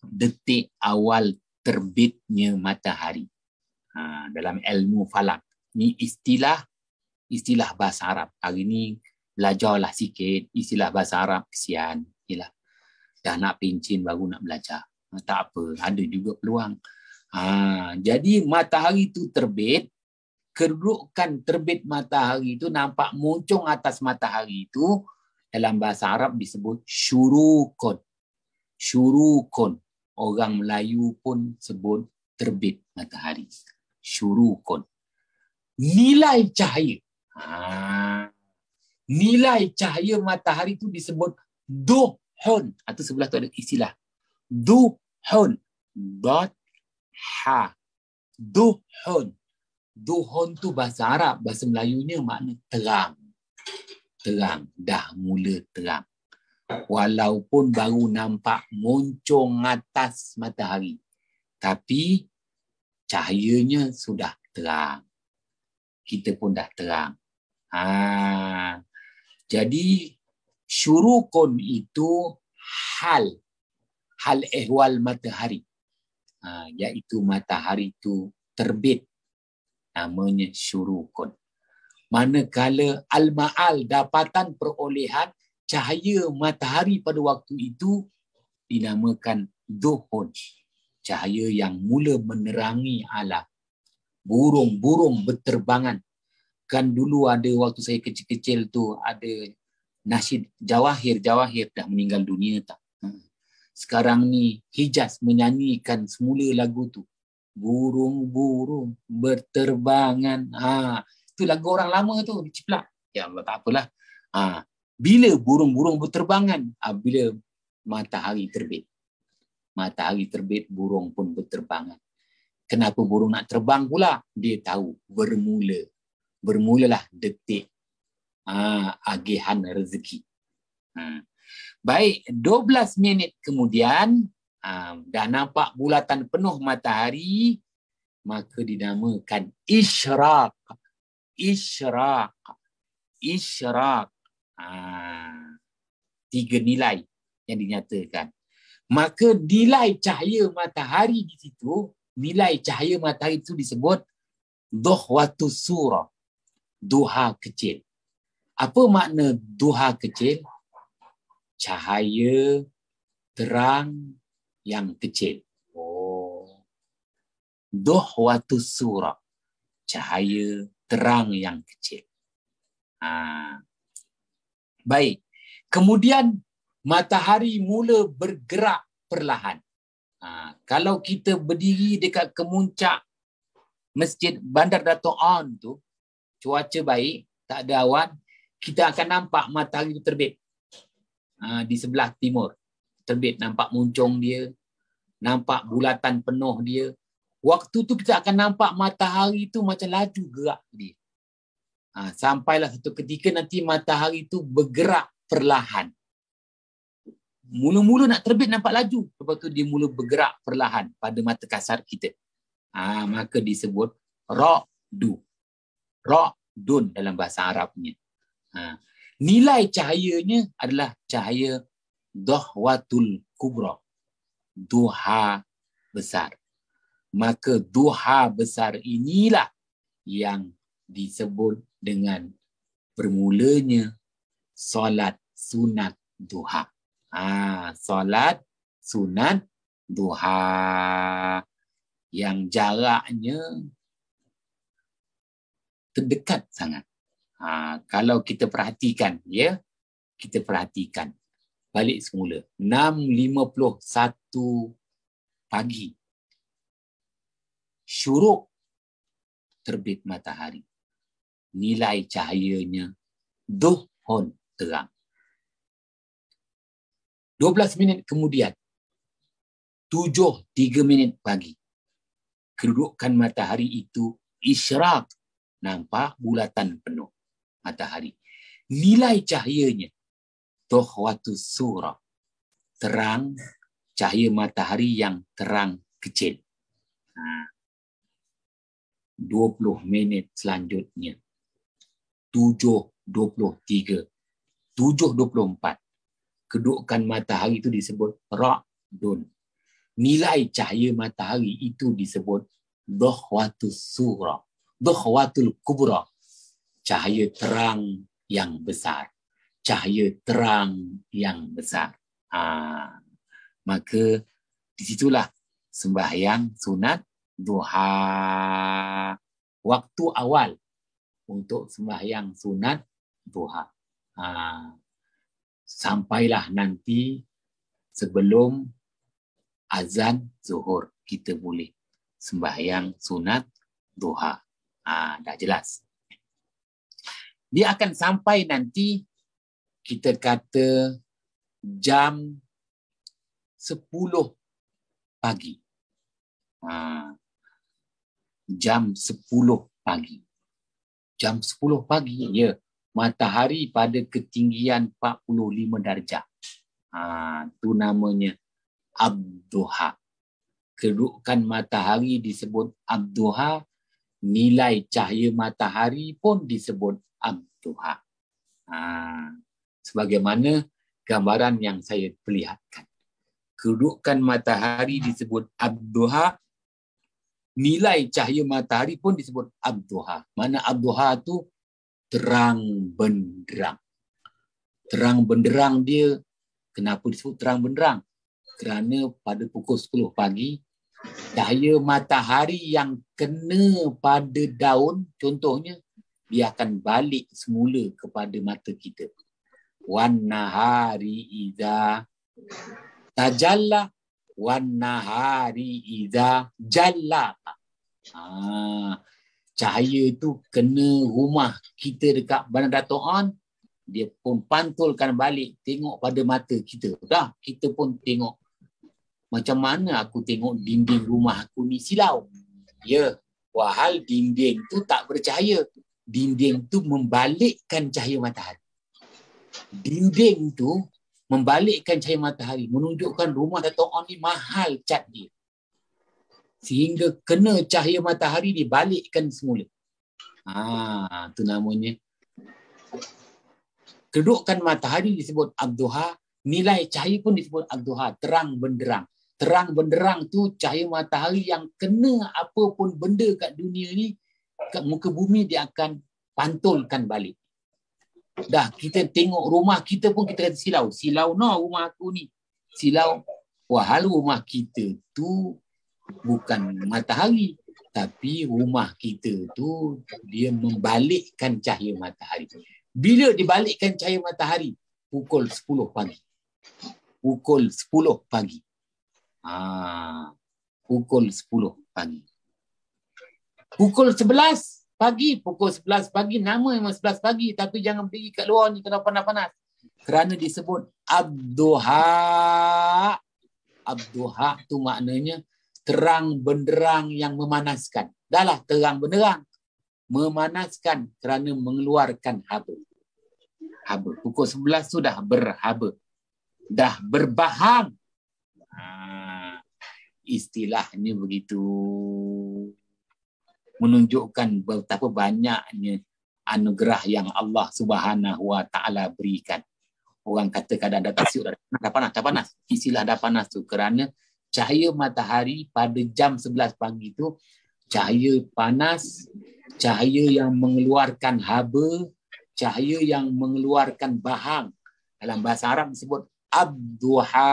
Detik awal terbitnya matahari. Dalam ilmu falak. Ni istilah istilah bahasa Arab. Hari ni belajarlah sikit istilah bahasa Arab, kesian. Yalah. Dah nak pencin baru nak belajar. Tak apa, ada juga peluang. Jadi matahari tu terbit, kedudukan terbit matahari itu nampak muncung atas matahari itu dalam bahasa Arab disebut syurukun. Syurukun. Orang Melayu pun sebut terbit matahari. Syurukun. Nilai cahaya. Nilai cahaya matahari itu disebut duhun. Atau sebelah tu ada istilah. Duhun. Dot ha. Duhun. Duhun tu bahasa Arab. Bahasa Melayunya makna terang. Terang. Dah mula terang. Walaupun baru nampak muncung atas matahari. Tapi cahayanya sudah terang. Kita pun dah terang. Jadi syurukun itu hal ehwal matahari. Iaitu matahari itu terbit. Namanya syurukun. Manakala al-ma'al, dapatan perolehan cahaya matahari pada waktu itu dinamakan duhun. Cahaya yang mula menerangi alam. Burung-burung berterbangan. Kan dulu ada waktu saya kecil-kecil tu ada nasyid Jawahir dah meninggal dunia tak. Sekarang ni Hijaz menyanyikan semula lagu tu. Burung-burung berterbangan. Itu lagu orang lama tu diciplak. Ya Allah, tak apalah. Bila burung-burung berterbangan? Bila matahari terbit. Matahari terbit, burung pun berterbangan. Kenapa burung nak terbang pula? Dia tahu bermula. Bermulalah detik agihan rezeki. Baik, 12 minit kemudian dah nampak bulatan penuh matahari, maka dinamakan isyraq. Isyraq. Isyraq. 3 nilai yang dinyatakan. Maka nilai cahaya matahari di situ, nilai cahaya matahari itu disebut duhwatus surah. Duha kecil. Apa makna duha kecil? Cahaya terang yang kecil. Duhwatus surah. Cahaya terang yang kecil. Baik. Kemudian matahari mula bergerak perlahan. Kalau kita berdiri dekat kemuncak Masjid Bandar Dato' Onn tu, cuaca baik, tak ada awan, kita akan nampak matahari itu terbit. Di sebelah timur. Terbit, nampak muncung dia, nampak bulatan penuh dia. Waktu tu kita akan nampak matahari itu macam laju gerak dia. Sampailah satu ketika nanti matahari itu bergerak perlahan. Mula-mula nak terbit nampak laju. Lepas tu dia mula bergerak perlahan pada mata kasar kita. Maka disebut ra'du. Ra'dun dalam bahasa Arabnya. Nilai cahayanya adalah cahaya duhwatul kubra. Duha besar. Maka duha besar inilah yang disebut dengan bermulanya solat sunat duha. Solat sunat duha yang jaraknya terdekat sangat. Kalau kita perhatikan, kita perhatikan balik semula 6.51 pagi, syuruk terbit matahari, nilai cahayanya duhun terang. 12 minit kemudian 7.03 minit pagi, kedudukan matahari itu isyraq, nampak bulatan penuh matahari. Nilai cahayanya duhwatus surah, terang, cahaya matahari yang terang kecil. 20 minit selanjutnya 7.23, 7.24, kedudukan matahari itu disebut ra'dun. Nilai cahaya matahari itu disebut duhwatus surah, duhwatul kubra, cahaya terang yang besar. Cahaya terang yang besar. Maka disitulah sembahyang sunat duha. Waktu awal untuk sembahyang sunat duha. Sampailah nanti sebelum azan zuhur kita boleh sembahyang sunat duha. Dah jelas. Dia akan sampai nanti kita kata jam 10 pagi. Jam 10 pagi. Jam 10 pagi, ya. Matahari pada ketinggian 45 darjah. Itu namanya Ad-Duha. Kedudukan matahari disebut Ad-Duha. Nilai cahaya matahari pun disebut Ad-Duha. Sebagaimana gambaran yang saya perlihatkan. Kedudukan matahari disebut Ad-Duha. Nilai cahaya matahari pun disebut Ad-Duha. Mana Ad-Duha tu terang benderang. Terang benderang dia, kenapa disebut terang benderang? Kerana pada pukul 10 pagi, cahaya matahari yang kena pada daun, contohnya, dia akan balik semula kepada mata kita. Wan nahari idza tajalla wan nahari idza jalla. Cahaya itu kena rumah kita dekat Bandar Dato' On, dia pun pantulkan balik, tengok pada mata kita. Dah, kita pun tengok. Macam mana aku tengok dinding rumah aku ni silau? Ya, wahal dinding tu tak bercahaya. Dinding tu membalikkan cahaya matahari. Dinding tu membalikkan cahaya matahari. Menunjukkan rumah Dato' On ni mahal cat dia. Sehingga kena cahaya matahari dibalikkan semula. Itu namanya. Kedudukan matahari disebut Ad-Duha. Nilai cahaya pun disebut Ad-Duha. Terang benderang. Terang benderang tu cahaya matahari yang kena apa pun benda kat dunia ni, kat muka bumi dia akan pantulkan balik. Dah kita tengok rumah kita pun kita kata silau. Silau no rumah aku ni. Silau. Wahal rumah kita tu bukan matahari. Tapi rumah kita tu dia membalikkan cahaya matahari. Bila dibalikkan cahaya matahari? Pukul 10 pagi. Pukul 10 pagi. Pukul 10 pagi. Pukul 11 pagi. Pukul 11 pagi. Nama memang 11 pagi. Tapi jangan pergi kat luar ni kalau panas-panas. Kerana disebut Ad-Duha. Ad-Duha tu maknanya terang benderang yang memanaskan. Dahlah terang benderang. Memanaskan kerana mengeluarkan haba. Haba. Pukul 11 tu dah berhaba. Dah berbahang. Istilahnya begitu. Menunjukkan betapa banyaknya anugerah yang Allah Subhanahu Wa Taala berikan. Orang kata kadang dah tersiuk, dah panas. Istilah dah panas tu kerana cahaya matahari pada jam 11 pagi tu cahaya panas, cahaya yang mengeluarkan haba, cahaya yang mengeluarkan bahang. Dalam bahasa Arab disebut Ad-Duha.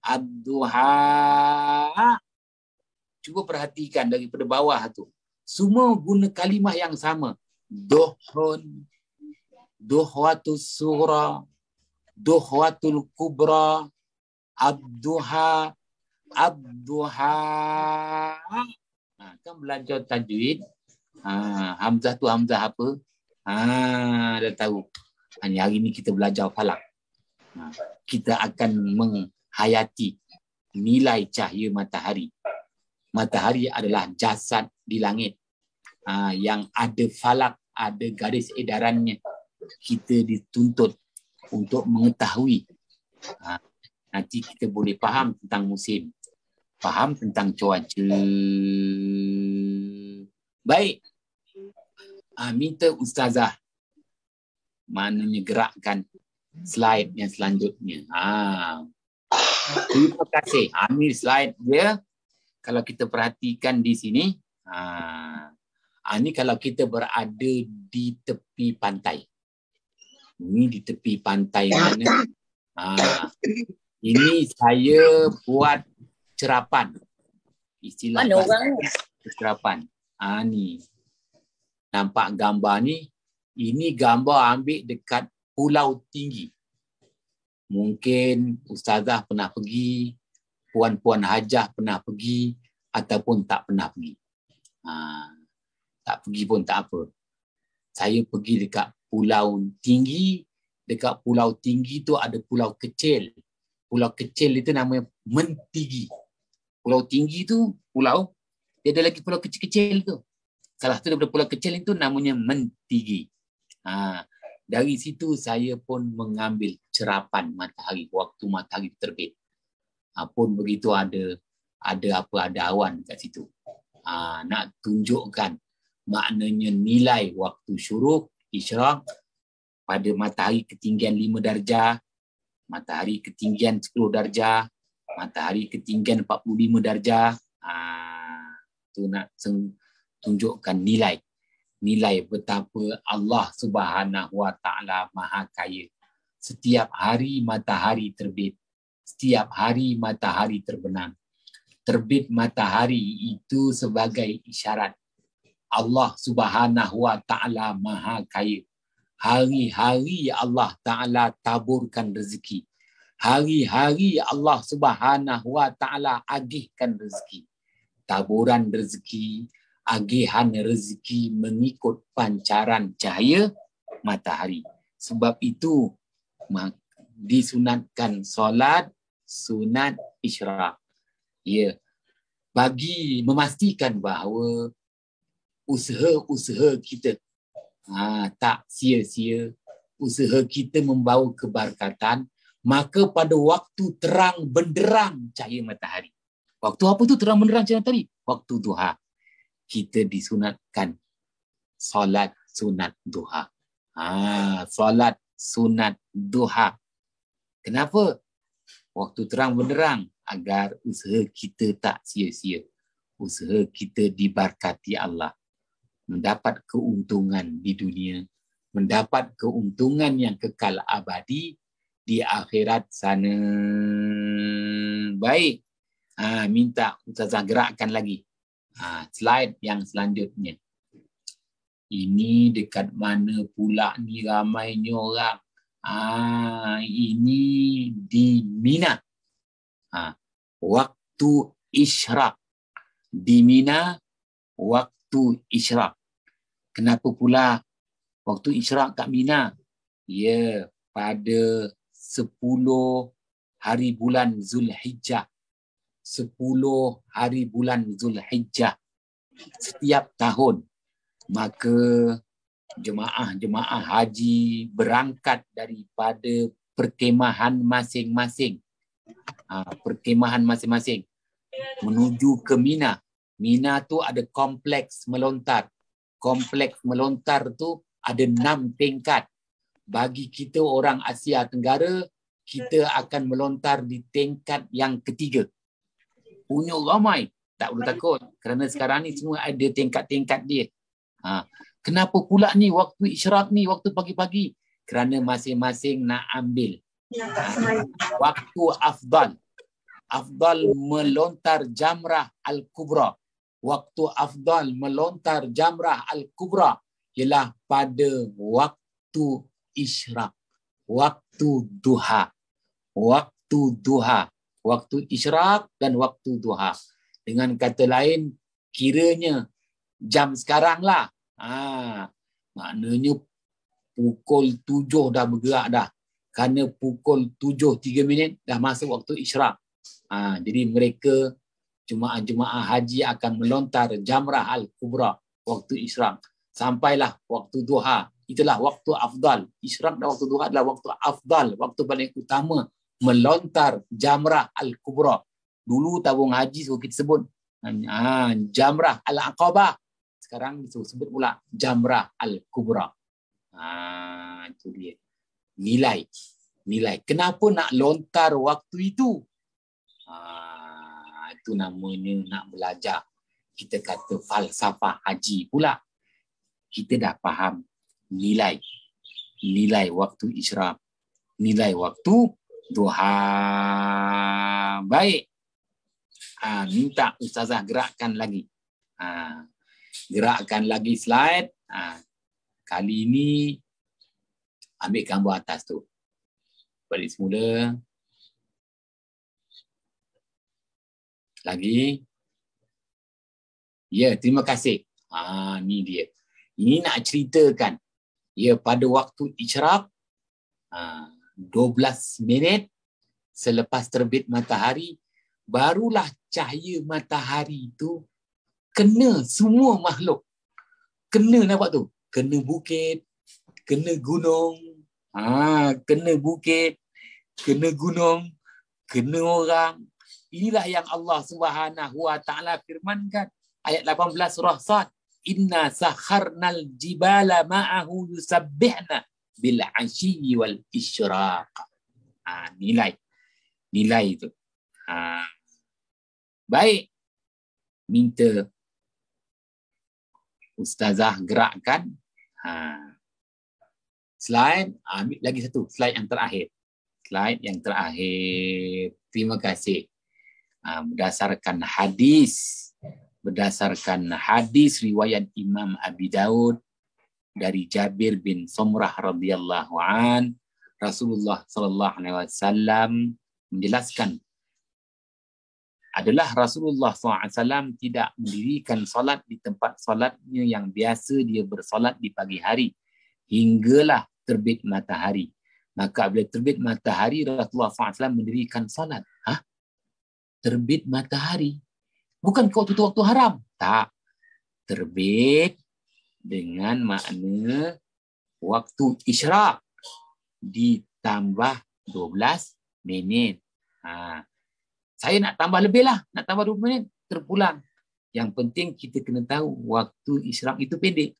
Ad-Duha. Cuba perhatikan daripada bawah tu. Semua guna kalimah yang sama. Duhun, Duhwatus Sughra, Duhwatul Kubra, Ad-Duha, Ad-Duha. Kan belajar tajwid. Hamzah tu Hamzah apa? Dah tahu. Hanya hari ni kita belajar falak. Kita akan menghayati nilai cahaya matahari. Matahari adalah jasad di langit yang ada falak, ada garis edarannya. Kita dituntut untuk mengetahui. Nanti kita boleh faham tentang musim, faham tentang cuaca. Baik. Minta Ustazah maknanya gerakkan slide yang selanjutnya. Terima kasih. Ambil slide dia. Kalau kita perhatikan di sini, Ini kalau kita berada di tepi pantai. Ini di tepi pantai mana? Ini saya buat cerapan. Istilah Mana orang? cerapan. Ni. Nampak gambar ni? Ini gambar ambil dekat Pulau Tinggi. Mungkin ustazah pernah pergi, puan-puan hajah pernah pergi, ataupun tak pernah pergi. Tak pergi pun tak apa. Saya pergi dekat Pulau Tinggi. Dekat Pulau Tinggi tu ada pulau kecil. Pulau kecil itu namanya Mentigi. Pulau Tinggi tu pulau. Dia ada lagi pulau kecil-kecil tu. Salah satu daripada pulau kecil itu namanya Mentigi. Dari situ saya pun mengambil cerapan matahari. Waktu matahari terbit. Pun begitu ada awan kat situ. Nak tunjukkan maknanya nilai waktu syuruk, isyraq pada matahari ketinggian 5 darjah, matahari ketinggian 10 darjah, matahari ketinggian 45 darjah. Tu nak tunjukkan nilai betapa Allah Subhanahu Wa Taala Maha Kaya. Setiap hari matahari terbit, setiap hari matahari terbenam. Terbit matahari itu sebagai isyarat Allah Subhanahu Wa Taala Maha Kaya. Hari-hari Allah Ta'ala taburkan rezeki. Hari-hari Allah Subhanahu Wa Ta'ala agihkan rezeki. Taburan rezeki, agihan rezeki mengikut pancaran cahaya matahari. Sebab itu disunatkan solat sunat isyraq. Ya, bagi memastikan bahawa usaha-usaha kita tak sia-sia, usaha kita membawa keberkatan, maka pada waktu terang benderang cahaya matahari. Waktu apa tu terang benderang cahaya matahari? Waktu duha. Kita disunatkan solat sunat duha. Solat sunat duha. Kenapa? Waktu terang benderang agar usaha kita tak sia-sia. Usaha kita diberkati Allah. Mendapat keuntungan di dunia, mendapat keuntungan yang kekal abadi di akhirat sana. Baik. Minta ustazah gerakkan lagi. Slide yang selanjutnya. Ini dekat mana pula ni ramainya orang? Ini di Mina. Waktu isyraq. Di Mina, waktu isyraq. Kenapa pula waktu isyraq kat Mina? Ya, pada 10 hari bulan Zulhijjah. 10 hari bulan Zulhijjah setiap tahun. Maka jemaah-jemaah haji berangkat daripada perkemahan masing-masing. Perkemahan masing-masing menuju ke Mina. Mina tu ada kompleks melontar. Kompleks melontar tu ada 6 tingkat. Bagi kita orang Asia Tenggara, kita akan melontar di tingkat yang ketiga. Punya ramai. Tak perlu takut. Kerana sekarang ni semua ada tingkat-tingkat dia. Kenapa pula ni waktu isyraq ni, waktu pagi-pagi? Kerana masing-masing nak ambil waktu afdal. Afdal melontar jamrah al-kubra. Waktu afdal melontar jamrah al-kubra ialah pada waktu isyraq, waktu duha. Waktu duha, waktu isyraq dan waktu duha. Dengan kata lain, kiranya jam sekarang lah. Maknanya pukul 7 dah bergerak dah. Kerana pukul 7:03 dah masuk waktu isyraq. Jadi mereka jemaah-jemaah haji akan melontar jamrah al-kubra waktu isyraq. Sampailah waktu duha. Itulah waktu afdal. Isyraq dan waktu duha adalah waktu afdal. Waktu paling utama melontar jamrah al-kubra. Dulu tabung haji kita sebut jamrah al-aqabah. Sekarang disebut pula jamrah al-kubra. Itu dia. Nilai. Kenapa nak lontar waktu itu? Itu namanya nak belajar. Kita kata falsafah haji pula. kita dah faham nilai waktu isyraq, nilai waktu duha. Baik. Minta Ustazah gerakkan lagi. Gerakkan lagi slide. Kali ini ambil gambar atas tu. Balik semula. Lagi. Ya, terima kasih. Ni dia. Ini nak ceritakan. Ya, pada waktu isyraq 12 minit selepas terbit matahari, barulah cahaya matahari itu kena semua makhluk. Kena nampak tu? Kena bukit, kena gunung. Kena bukit, kena gunung, kena orang. Inilah yang Allah Subhanahu wa taala firmankan ayat 18 surah Sad, inna sakharnal jibala ma'ahu yusabbihna bil ashyi wal isyraq. Nilai itu. Baik, minta Ustazah gerakkan slide. Ambil lagi satu slide yang terakhir. Terima kasih. Berdasarkan hadis riwayat Imam Abi Daud dari Jabir bin Samurah radhiyallahu an, Rasulullah sallallahu alaihi wasallam menjelaskan adalah Rasulullah SAW tidak mendirikan solat di tempat solatnya yang biasa dia bersolat di pagi hari hinggalah terbit matahari. Maka bila terbit matahari, Rasulullah SAW mendirikan solat. Terbit matahari. Bukan waktu haram. Tak. Terbit dengan makna waktu isyraq ditambah 12 minit. Saya nak tambah lebih lah. Nak tambah 20 minit. Terpulang. Yang penting kita kena tahu waktu isyraq itu pendek.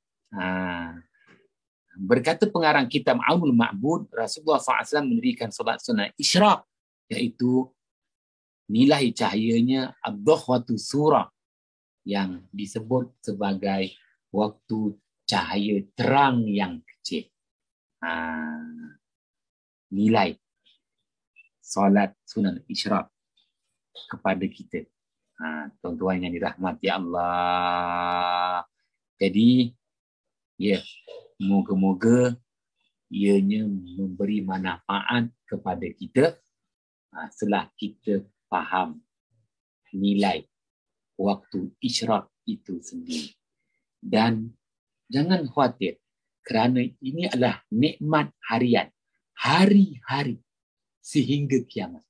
Berkata pengarang kitab Aunul Ma'bud, Rasulullah SAW mendirikan solat sunat isyraq, iaitu nilai cahayanya ad-duhwatu surah yang disebut sebagai waktu cahaya terang yang kecil. Nilai solat sunat isyraq kepada kita. Tuan-tuan yang dirahmati Allah. Jadi, moga-moga ianya memberi manfaat kepada kita setelah kita faham nilai waktu isyraq itu sendiri. Dan jangan khawatir kerana ini adalah nikmat harian. Hari-hari sehingga kiamat.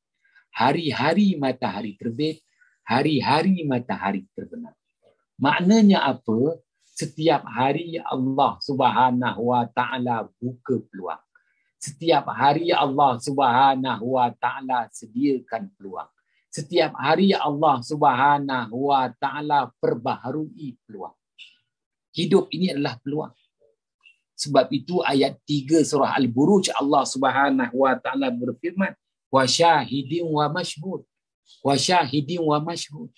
Hari-hari matahari terbit, hari-hari matahari terbenam. Maknanya apa? Setiap hari Allah Subhanahu wa taala buka peluang. Setiap hari Allah Subhanahu wa taala sediakan peluang. Setiap hari Allah Subhanahu wa taala perbaharui peluang. Hidup ini adalah peluang. Sebab itu ayat 3 surah Al-Buruj Allah Subhanahu wa taala berfirman, wa syahidin wa mashhud. Wa syahidin wa mashhud.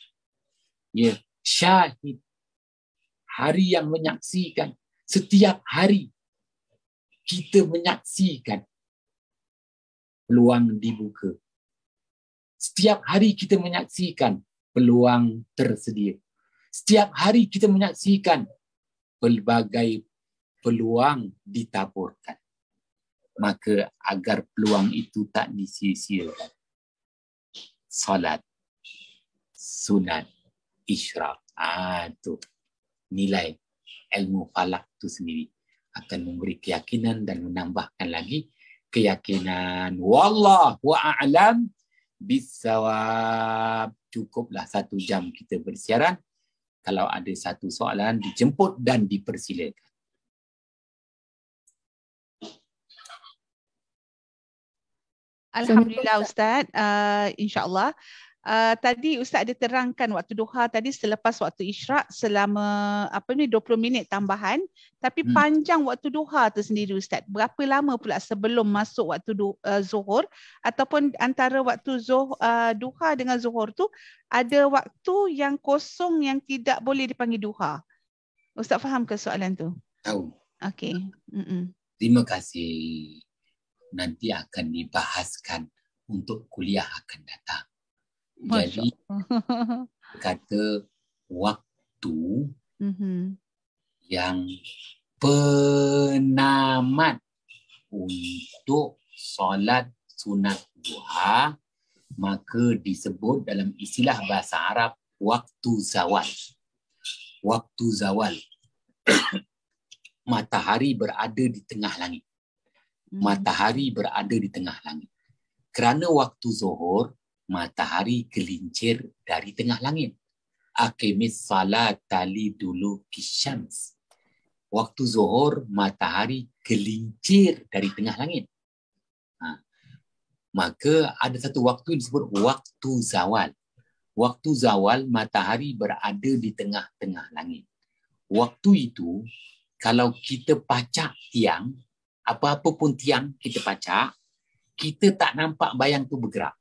Ya, syahid. Hari yang menyaksikan. Setiap hari kita menyaksikan peluang dibuka. Setiap hari kita menyaksikan peluang tersedia. Setiap hari kita menyaksikan pelbagai peluang ditaburkan. Maka agar peluang itu tak disia-siakan, salat sunat isyraq, itu nilai ilmu falak itu sendiri akan memberi keyakinan dan menambahkan lagi keyakinan. Wallahu a'lam bissawab. Cukuplah 1 jam kita bersiaran. Kalau ada satu soalan, dijemput dan dipersilakan. Alhamdulillah Ustaz, insya-Allah. Tadi Ustaz ada terangkan waktu duha tadi selepas waktu isyraq selama 20 minit tambahan, tapi panjang waktu duha tu sendiri Ustaz. Berapa lama pula sebelum masuk waktu zuhur, ataupun antara waktu duha dengan zuhur tu ada waktu yang kosong yang tidak boleh dipanggil duha. Ustaz faham ke soalan tu? Tahu. Okey. Terima kasih. Nanti akan dibahaskan untuk kuliah akan datang. Jadi kata waktu yang penamat untuk solat sunat duha, maka disebut dalam istilah bahasa Arab waktu zawal. Waktu zawal. Matahari berada di tengah langit. Matahari berada di tengah langit. Kerana waktu zuhur, matahari gelincir dari tengah langit. Aqimis salata liduluki syams. Waktu zuhur, matahari gelincir dari tengah langit. Maka ada satu waktu yang disebut waktu zawal. Waktu zawal, matahari berada di tengah-tengah langit. Waktu itu, kalau kita pacak tiang, apa-apa pun tiang kita pacak, kita tak nampak bayang tu bergerak.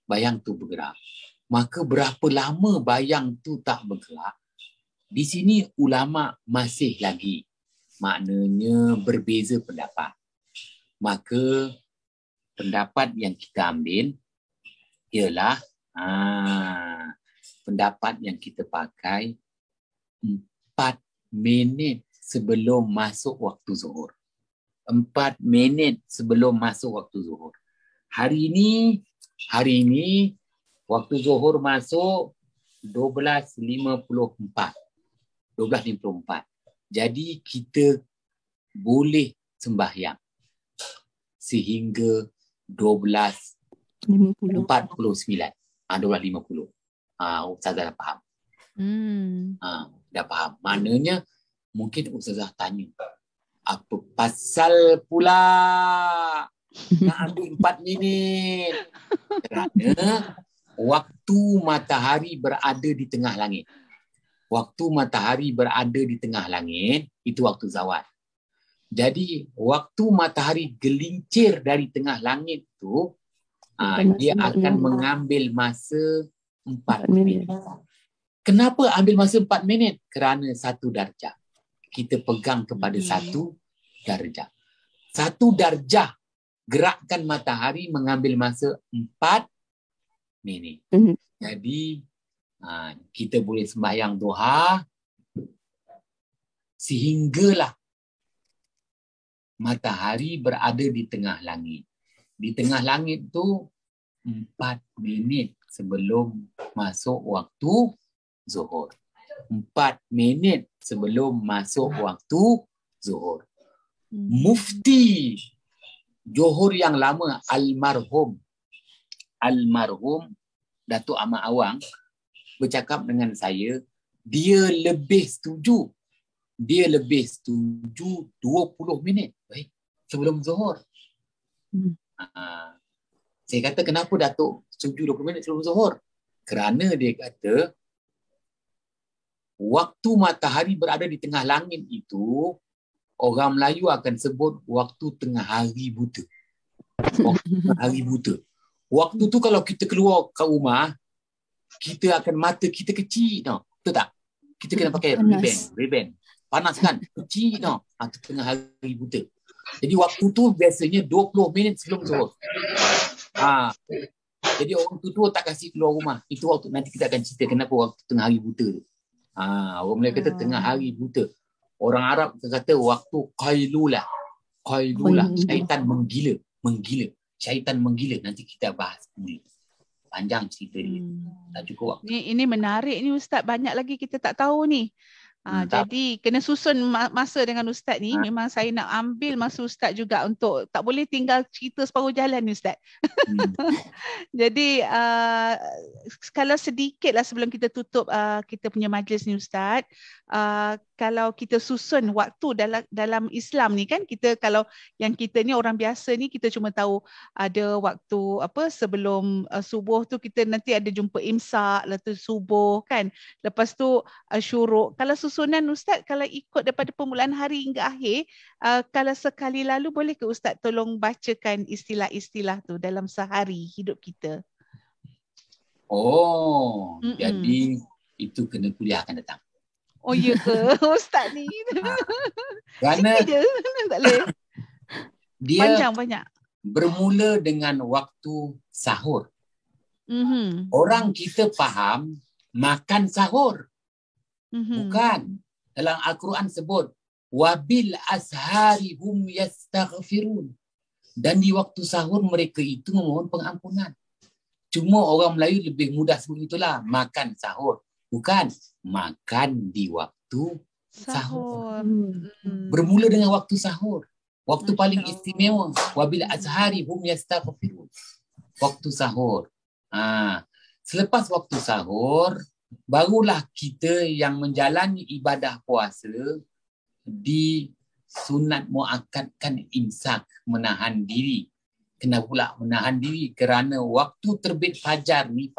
Bayang tu bergerak. Maka berapa lama bayang tu tak bergerak, di sini ulama masih lagi maknanya berbeza pendapat. Maka pendapat yang kita ambil ialah pendapat yang kita pakai 4 minit sebelum masuk waktu zuhur. 4 minit sebelum masuk waktu zuhur. Hari ini waktu zuhur masuk 12.54. 12.54. Jadi kita boleh sembahyang sehingga 12.49. 12.50. Ustazah dah faham. Dah faham. Maknanya mungkin Ustazah tanya, apa pasal pula nak ambil 4 minit? Kerana waktu matahari berada di tengah langit. Waktu matahari berada di tengah langit, itu waktu zawal. Jadi, waktu matahari gelincir dari tengah langit itu, dia akan mengambil masa 4 minit. Kenapa ambil masa 4 minit? Kerana 1 darjah. Kita pegang kepada 1 darjah. 1 darjah gerakan matahari mengambil masa 4 minit. Jadi, kita boleh sembahyang duha sehinggalah matahari berada di tengah langit. Di tengah langit tu 4 minit sebelum masuk waktu zuhur. 4 minit sebelum masuk waktu zuhur. Mufti Johor yang lama, almarhum Datuk Ahmad Awang bercakap dengan saya, dia lebih setuju 20 minit sebelum zuhur. Saya kata, kenapa Datuk setuju 20 minit sebelum zuhur? Kerana dia kata waktu matahari berada di tengah langit itu, orang Melayu akan sebut waktu tengah hari buta. Waktu tengah hari buta. Waktu tu kalau kita keluar ke rumah, kita akan mata kita kecil tau. Betul tak? Kita kena pakai Ray-Ban. Panas kan? Kecil tau. Itu tengah hari buta. Jadi waktu tu biasanya 20 minit sebelum zuhur. Jadi orang tua tak kasih keluar rumah. Itu waktu nanti kita akan cerita kenapa waktu tengah hari buta tu. Orang Melayu kata tengah hari buta. Orang Arab kata waktu qailulah. Syaitan menggila. Syaitan menggila. Nanti kita bahas ni. Panjang cerita dia. Tak cukup waktu. Ini menarik ni Ustaz. Banyak lagi kita tak tahu ni. Jadi kena susun masa dengan Ustaz ni. Memang saya nak ambil masa Ustaz juga untuk, tak boleh tinggal cerita separuh jalan ni Ustaz. Jadi kalau sedikitlah sebelum kita tutup kita punya majlis ni Ustaz, kalau kita susun waktu dalam Islam ni kan, kita kalau yang kita ni orang biasa ni, kita cuma tahu ada waktu sebelum subuh tu kita nanti ada jumpa imsak, lepas tu subuh kan, lepas tu syuruk. Kalau susunan Ustaz, kalau ikut daripada permulaan hari hingga akhir, kalau sekali lalu boleh ke Ustaz tolong bacakan istilah-istilah tu dalam sehari hidup kita? Jadi itu kena kuliah akan datang. Oh ya ke Ustaz ni? Kerana Sikit je. Tak boleh. dia Panjang banyak. bermula dengan waktu sahur. Mhm. Orang kita faham makan sahur. Mhm. Bukan. Dalam Al-Quran sebut wabil ashari hum yastaghfirun. Dan di waktu sahur mereka itu memohon pengampunan. Cuma orang Melayu lebih mudah sebut itulah makan sahur. Bukan makan di waktu sahur. Sahur. Bermula dengan waktu sahur. Waktu Masya paling Allah. istimewa. Wabil azhari hum yastaghfirun. Waktu sahur. Selepas waktu sahur, barulah kita yang menjalani ibadah puasa disunat muakkadkan imsak, menahan diri. Kenapa pula menahan diri? Kerana waktu terbit fajar ni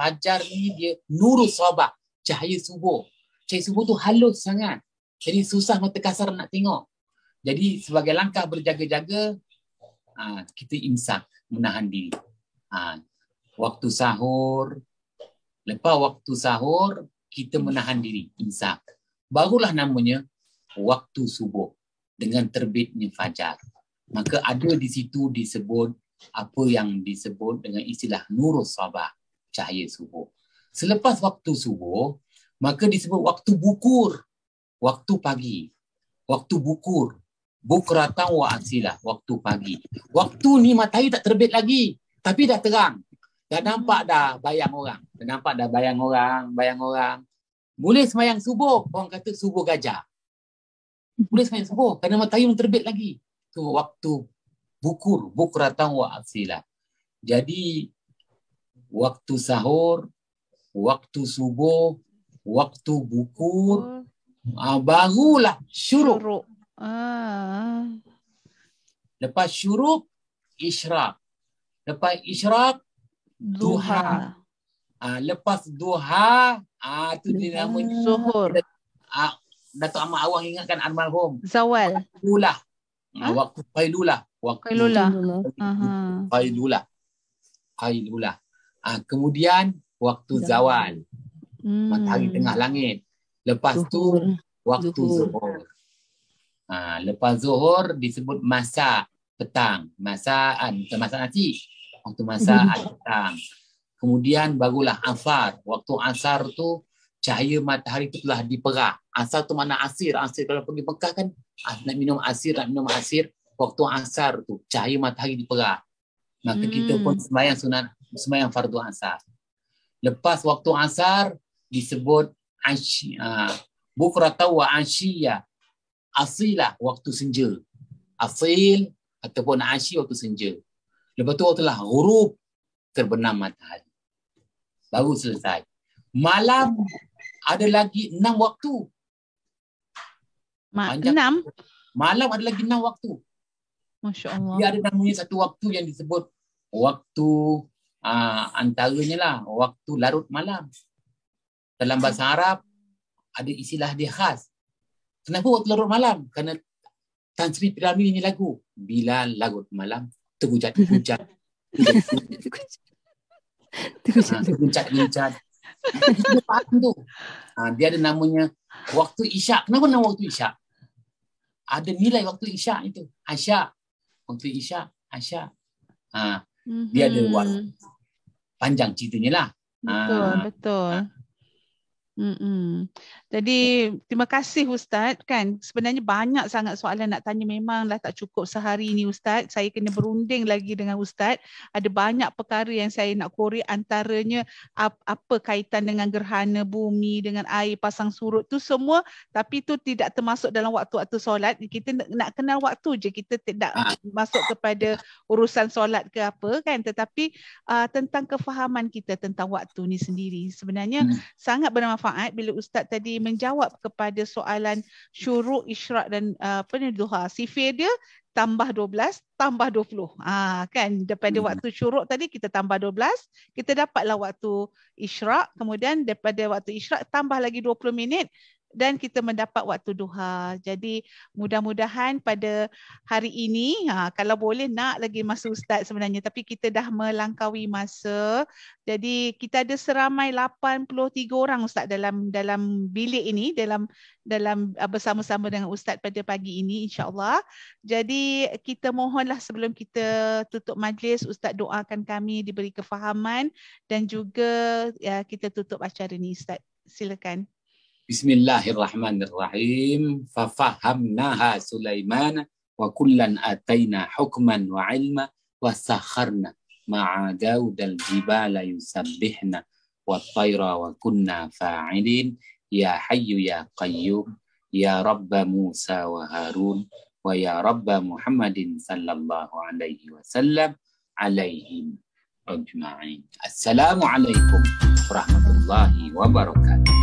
dia nurus sabah, cahaya subuh. Cahaya subuh tu halus sangat. Jadi susah mata kasar nak tengok. Jadi sebagai langkah berjaga-jaga, kita imsak, menahan diri. Waktu sahur, lepas waktu sahur, kita menahan diri, imsak. Barulah namanya waktu subuh dengan terbitnya fajar. Maka ada di situ disebut apa yang disebut dengan istilah nurus sabah, cahaya subuh. Selepas waktu subuh, maka disebut waktu bukur, waktu pagi. Waktu bukur, bukratan wa asilah, waktu pagi. Waktu ni matahari tak terbit lagi, tapi dah terang. Dah nampak dah bayang orang. Dah nampak dah bayang orang. Boleh semayang subuh, orang kata subuh gajah. Boleh semayang subuh, kerana matahari belum terbit lagi. Itu waktu bukur, bukratan wa asilah. Jadi, waktu sahur, waktu subuh, waktu bukur, barulah syuruk. Lepas syuruk, isyraq. Lepas isyraq, duha. Lepas duha, itu dia namanya Zuhur. Datuk Ahmad Awang ingatkan almarhum. Zawal. Qailulah. Waktu qailulah. Qailulah. Kemudian waktu zawal. Matahari tengah langit. Lepas tu waktu zuhur. Lepas zuhur disebut masak petang. Masakan, bukan masak nasi. Waktu masak petang. Kemudian barulah asar. Waktu asar tu cahaya matahari tu telah diperah. Asar tu mana asir. Asir kalau pergi Mekah kan nak minum asir. Waktu asar tu cahaya matahari diperah. Maka kita pun sembahyang fardu asar. Lepas waktu asar disebut bukratan wa asyiyah. Asilah waktu senja. Asil ataupun asyi waktu senja. Lepas tu waktulah ghurub, terbenam matahari. Baru selesai. Malam ada lagi 6 waktu. 6? Malam ada lagi 6 waktu. Masya Allah. Dia ada namanya satu waktu yang disebut waktu antaranya lah, waktu larut malam. Dalam bahasa Arab ada istilah dia khas. Kenapa waktu larut malam? Kerana Tan Sri P. ni lagu. Bila larut malam, terguncat. Terguncat. Dia faham tu. Dia ada namanya waktu isyak. Kenapa nama waktu isyak? Ada nilai waktu isyak itu. Asyak. Waktu isyak. Asyak. Dia ada waktu. Panjang ceritanya lah. Betul. Jadi terima kasih Ustaz. Kan sebenarnya banyak sangat soalan nak tanya, memanglah tak cukup sehari ni Ustaz. Saya kena berunding lagi dengan Ustaz. Ada banyak perkara yang saya nak korek, antaranya apa kaitan dengan gerhana bumi, dengan air pasang surut tu semua, tapi tu tidak termasuk dalam waktu-waktu solat. Kita nak kenal waktu je, kita tidak masuk kepada urusan solat ke apa kan, tetapi tentang kefahaman kita tentang waktu ni sendiri sebenarnya sangat bermanfaat bila Ustaz tadi menjawab kepada soalan syuruk, isyraq dan duha. Sifir dia tambah 12 tambah 20. Kan daripada waktu syuruk tadi kita tambah 12, kita dapatlah waktu isyraq, kemudian daripada waktu isyraq tambah lagi 20 minit, dan kita mendapat waktu duha. Jadi mudah-mudahan pada hari ini, kalau boleh nak lagi masa Ustaz sebenarnya, tapi kita dah melangkaui masa. Jadi kita ada seramai 83 orang Ustaz dalam bilik ini, dalam bersama-sama dengan Ustaz pada pagi ini insya-Allah. Jadi kita mohonlah sebelum kita tutup majlis, Ustaz doakan kami diberi kefahaman dan juga kita tutup acara ini Ustaz. Silakan. Bismillahirrahmanirrahim. Fafahamnaha Sulaiman wa kullan ataina hukman wa ilma wa sakharna ma'a Daud al-jibala yusabbihna wa tayra wa kunna fa'ilin ya hayyu ya qayyum ya rabba Musa wa Harun wa ya rabba Muhammadin sallallahu alaihi wasallam alaihim ajma'in. Assalamualaikum warahmatullahi wabarakatuh.